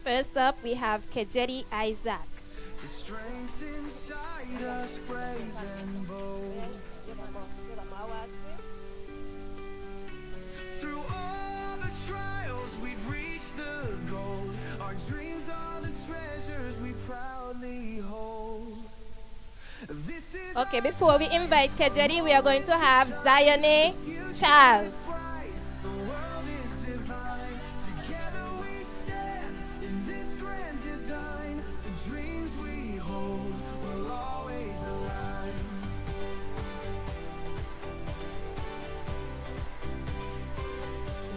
First up, we have Kejedi Isaac.
The strength inside us, brave and bold. Through all the trials, we've reached the goal. Our dreams are the treasures we proudly hold. This is
Okay, before we invite Kejedi, we are going to have Zione Charles.
the world is divine. Together we stand in this grand design. The dreams we hold will always align.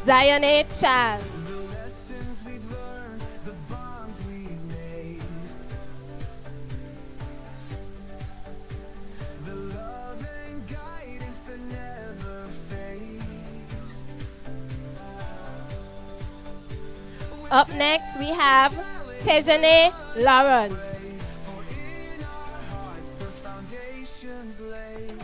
Zione Charles.
The lessons we've learned, the bonds we've made, the love and guidance that never fade.
Up next, we have Tejane Lawrence.
For in our hearts the foundations laid.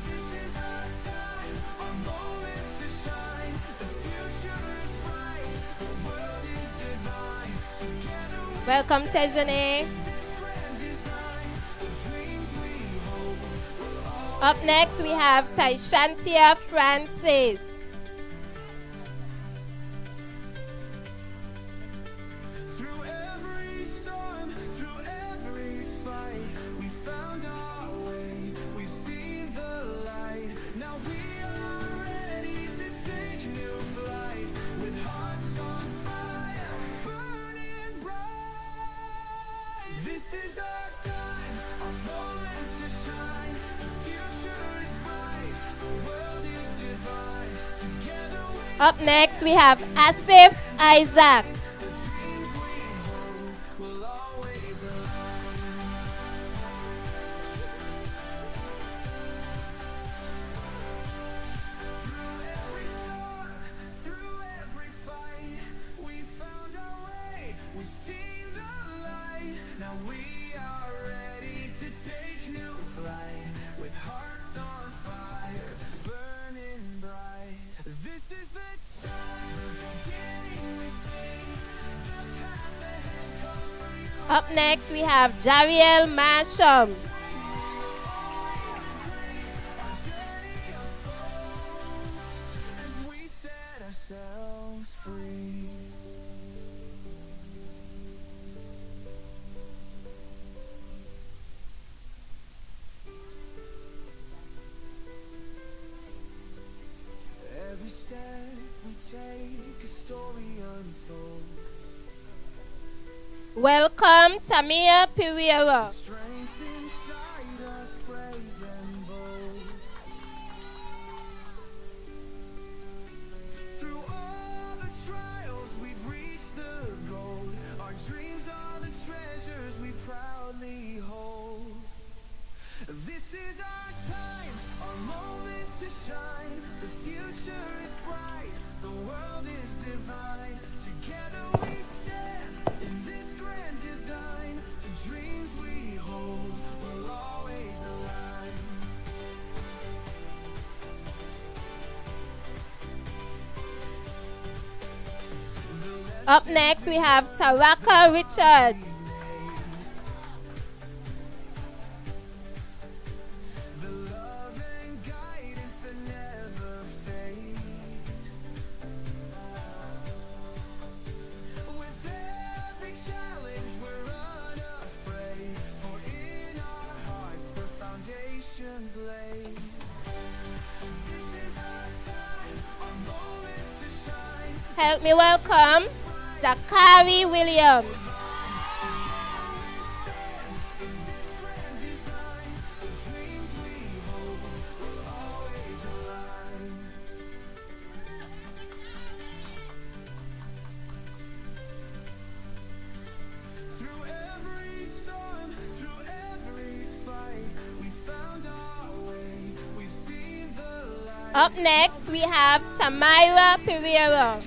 This is our time, our moment to shine. The future is bright, the world is divine. Together we
Welcome, Tejane.
grand design. The dreams we hold will
Up next, we have Taishantia Francis.
Through every storm, through every fight, we found our way, we've seen the light. Now we are ready to take new flight, with hearts on fire, burning bright. This is our time, our moment to shine. The future is bright, the world is divine. Together we
Up next, we have Asif Isaac.
will always through every fight, we found our way, we've seen the light. Now we are ready to take new flight, with hearts on fire, burning bright. This is the time, the beginning we see, the path ahead goes for you.
Up next, we have Jariel Masham.
Our journey
Welcome Tamia Pereira.
Strength inside us, brave and bold. Through all the trials, we've reached the goal. Our dreams are the treasures we proudly hold. This is our time, our moment to shine. The future is bright, the world is divine. Together we stand in this grand design. The dreams we hold will always align.
Up next, we have Taraka Richards.
The love and guidance that never fade. With every challenge we're unafraid, for in our hearts the foundation's laid. This is our time, our moment to shine.
Help me welcome Zachary Williams.
Through every storm, through every fight, we found our way, we've seen the light.
Up next, we have Tamira Pereira.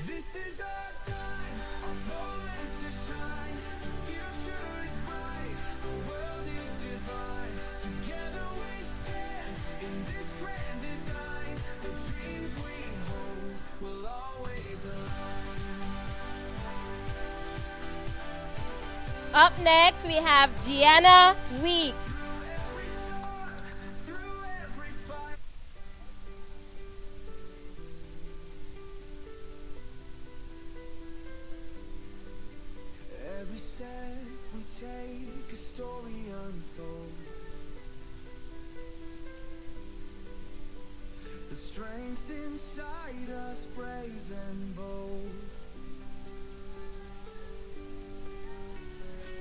This is our time, our moment to shine. The future is bright, the world is divine. Together we stand in this grand design. The dreams we hold will always align.
Up next, we have Gianna Weeks.
Through every fight. Every step we take, a story unfolds. The strength inside us, brave and bold.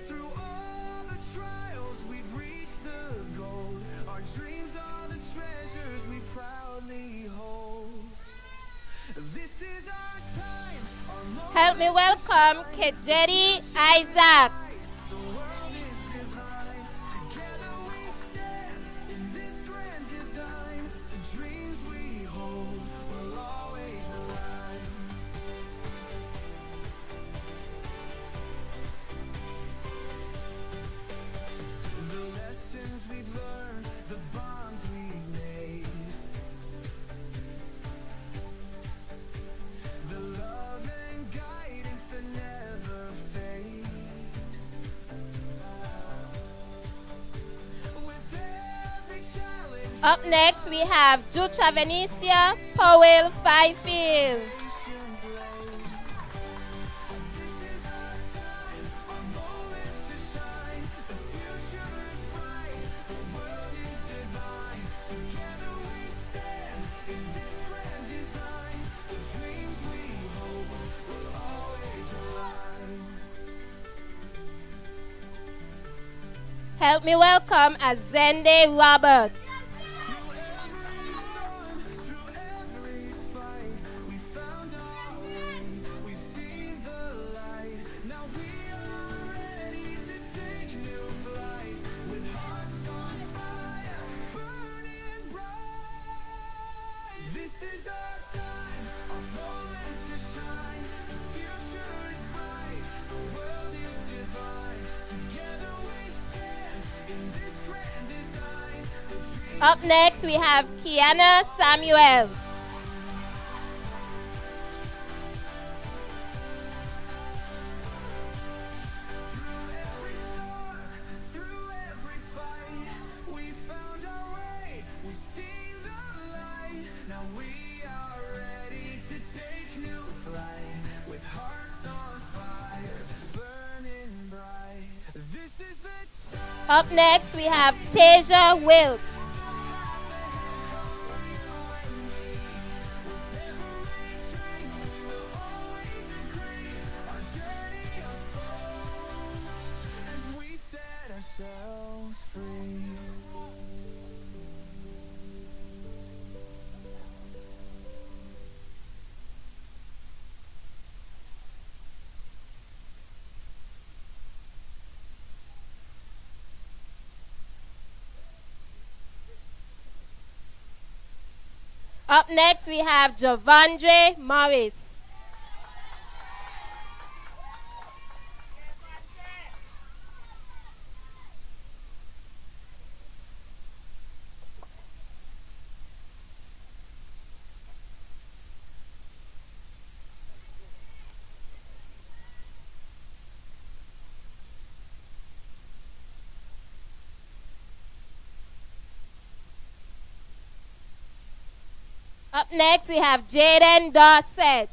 Through all the trials, we've reached the goal. Our dreams are the treasures we proudly hold. This is our time, our moment.
Help me welcome Kejedi Isaac.
The world is divine. Together we stand in this grand design. The dreams we hold will always align. The lessons we've learned, the bonds we've made. The love and guidance that never fade. With every challenge,
Up next, we have Jutra Venetia Powell Fifield.
nations laid. This is our time, our moment to shine. The future is bright, the world is divine. Together we stand in this grand design. The dreams we hold will always align.
Help me welcome Azende Roberts.
Through every storm, through every fight, we found our way, we've seen the light. Now we are ready to take new flight, with hearts on fire, burning bright. This is our time, our moment to shine. The future is bright, the world is divine. Together we stand in this grand design. The dreams
Up next, we have Kiana Samuel.
every storm, through every fight, we found our way, we've seen the light. Now we are ready to take new flight, with hearts on fire, burning bright. This is the time.
Up next, we have Tasia Wilkes. Up next, we have Javandre Morris. Up next, we have Jaden Dorset.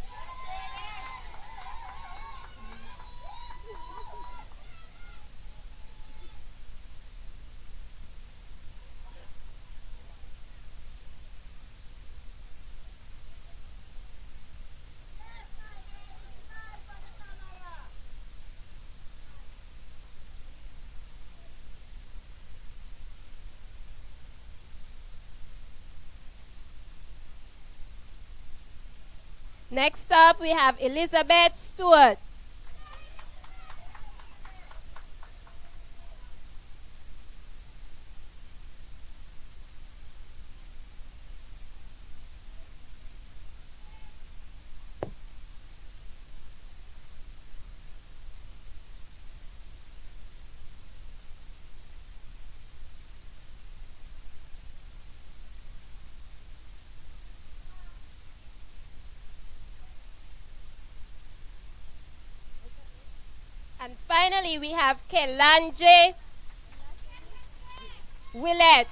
Next up, we have Elizabeth Stewart. And finally, we have Kelanje Willett.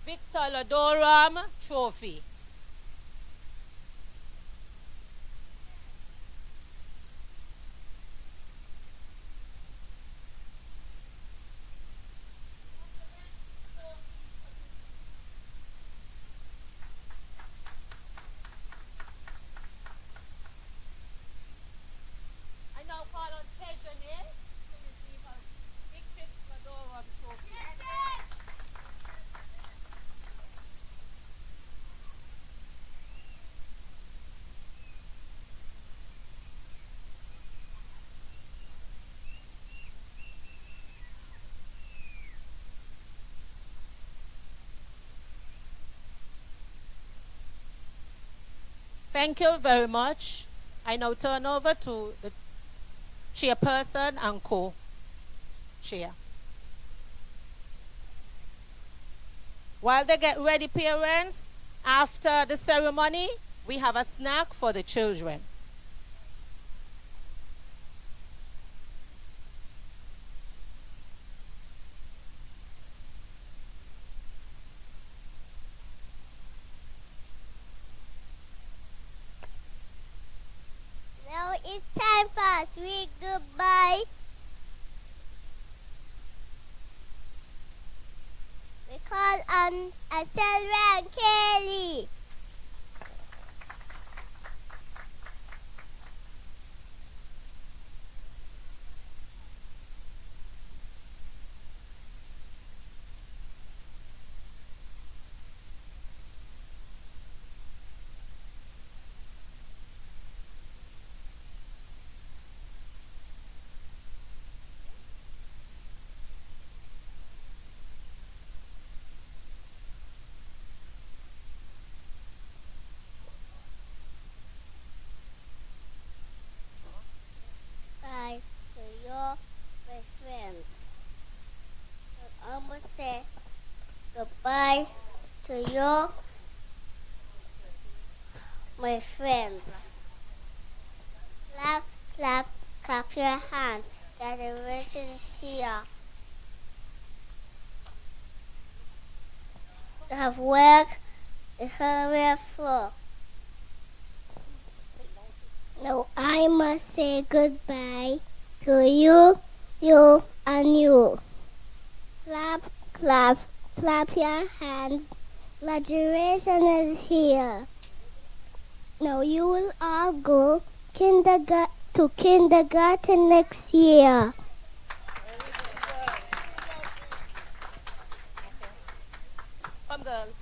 Victor Ladoram Trophy. I now call on Tejanay to receive a Victor Ladoram Trophy. Thank you very much. I now turn over to the chairperson and co-chair. While they get ready, parents, after the ceremony, we have a snack for the children.
Now it's time for a sweet goodbye. We call on Estelle and Kelly. Bye to you, my friends. I almost say goodbye to you, my friends. Clap, clap, clap your hands. That the rich is here. You have work, the hungry floor. Now I must say goodbye to you, and you. Clap, clap, clap your hands. Graduation is here. Now you will all go to kindergarten next year.
Come, girls.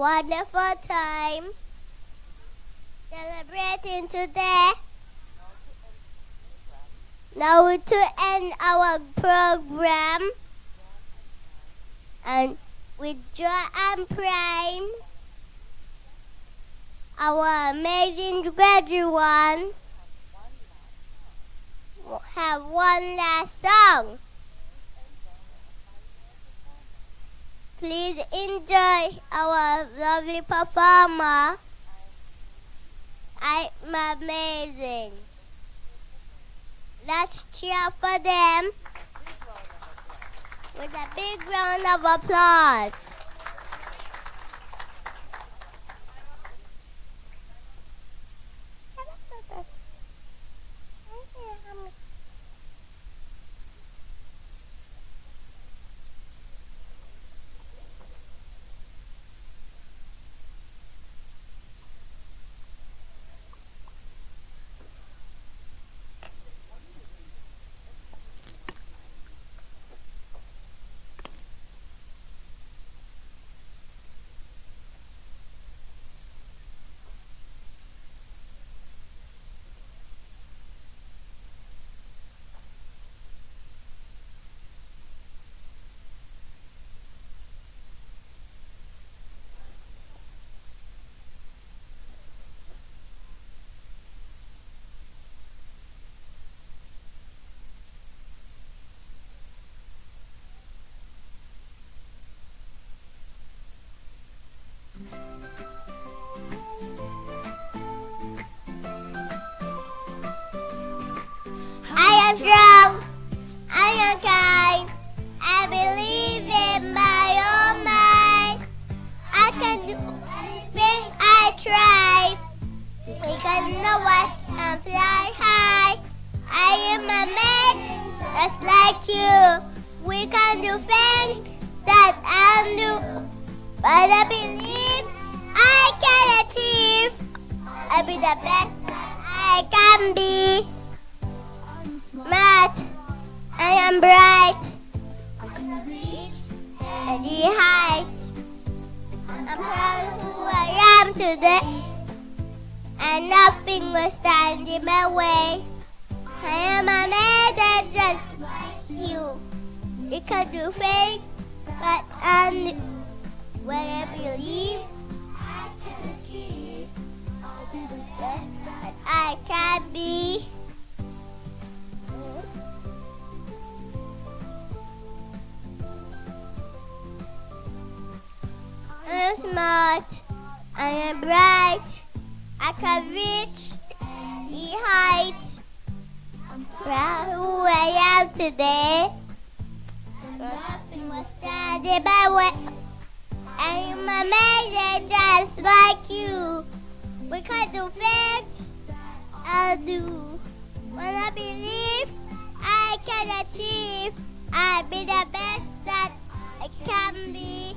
wonderful time celebrating today. Now to end our program and with joy and pride, our amazing graduates have one last song. Please enjoy our lovely performer. I'm amazing. Let's cheer for them with a big round of applause. I am strong. I am kind. I believe in my own mind. I can do anything I try. Because no one can fly high. I am a man just like you. We can do things that I do. But I believe I can achieve. I'll be the best that I can be. Smart, I am bright. I can reach any height. I'm proud of who I am today, and nothing will stand in my way. I am amazing just like you. You can do things, but when I believe I can achieve, I'll be the best that I can be. I am smart, I am bright, I can reach any height. I'm proud of who I am today, nothing will stand in my way. I am amazing just like you. We can do things I do. When I believe I can achieve, I'll be the best that I can be.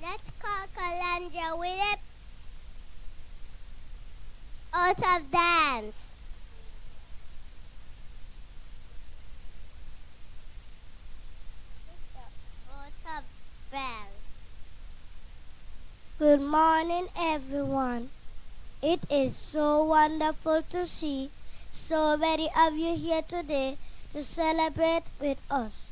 Let's call Kalanja with it out of dance. Out of dance.
Good morning, everyone. It is so wonderful to see so many of you here today to celebrate with us.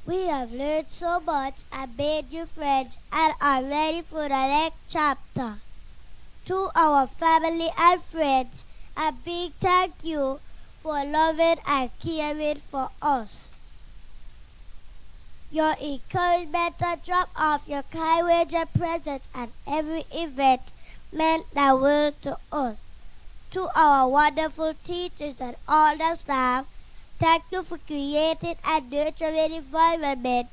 We have learned so much and made new friends and are ready for the next chapter. To our family and friends, A big thank you for loving and caring for us. Your encouragement to drop off your kind words and presence at every event meant the world to us. To our wonderful teachers and all the staff, thank you for creating and nurturing an environment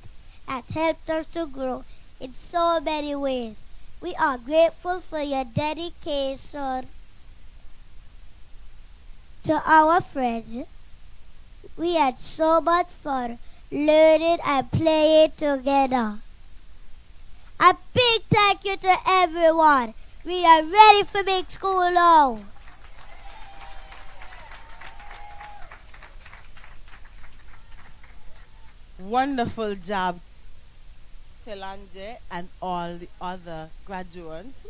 that helped us to grow in so many ways. We are grateful for your dedication to our friends. We had so much fun learning and playing together. A big thank you to everyone. We are ready for big school now.
Wonderful job, Telanje and all the other graduates.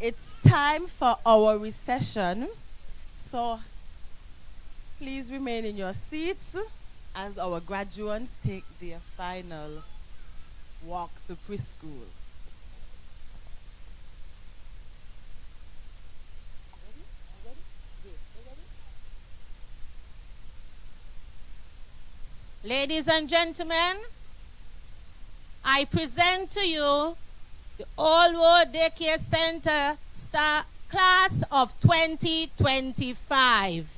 It's time for our recession. So please remain in your seats as our graduates take their final walk to preschool.
Ladies and gentlemen, I present to you the Old Road Daycare Center class of 2025.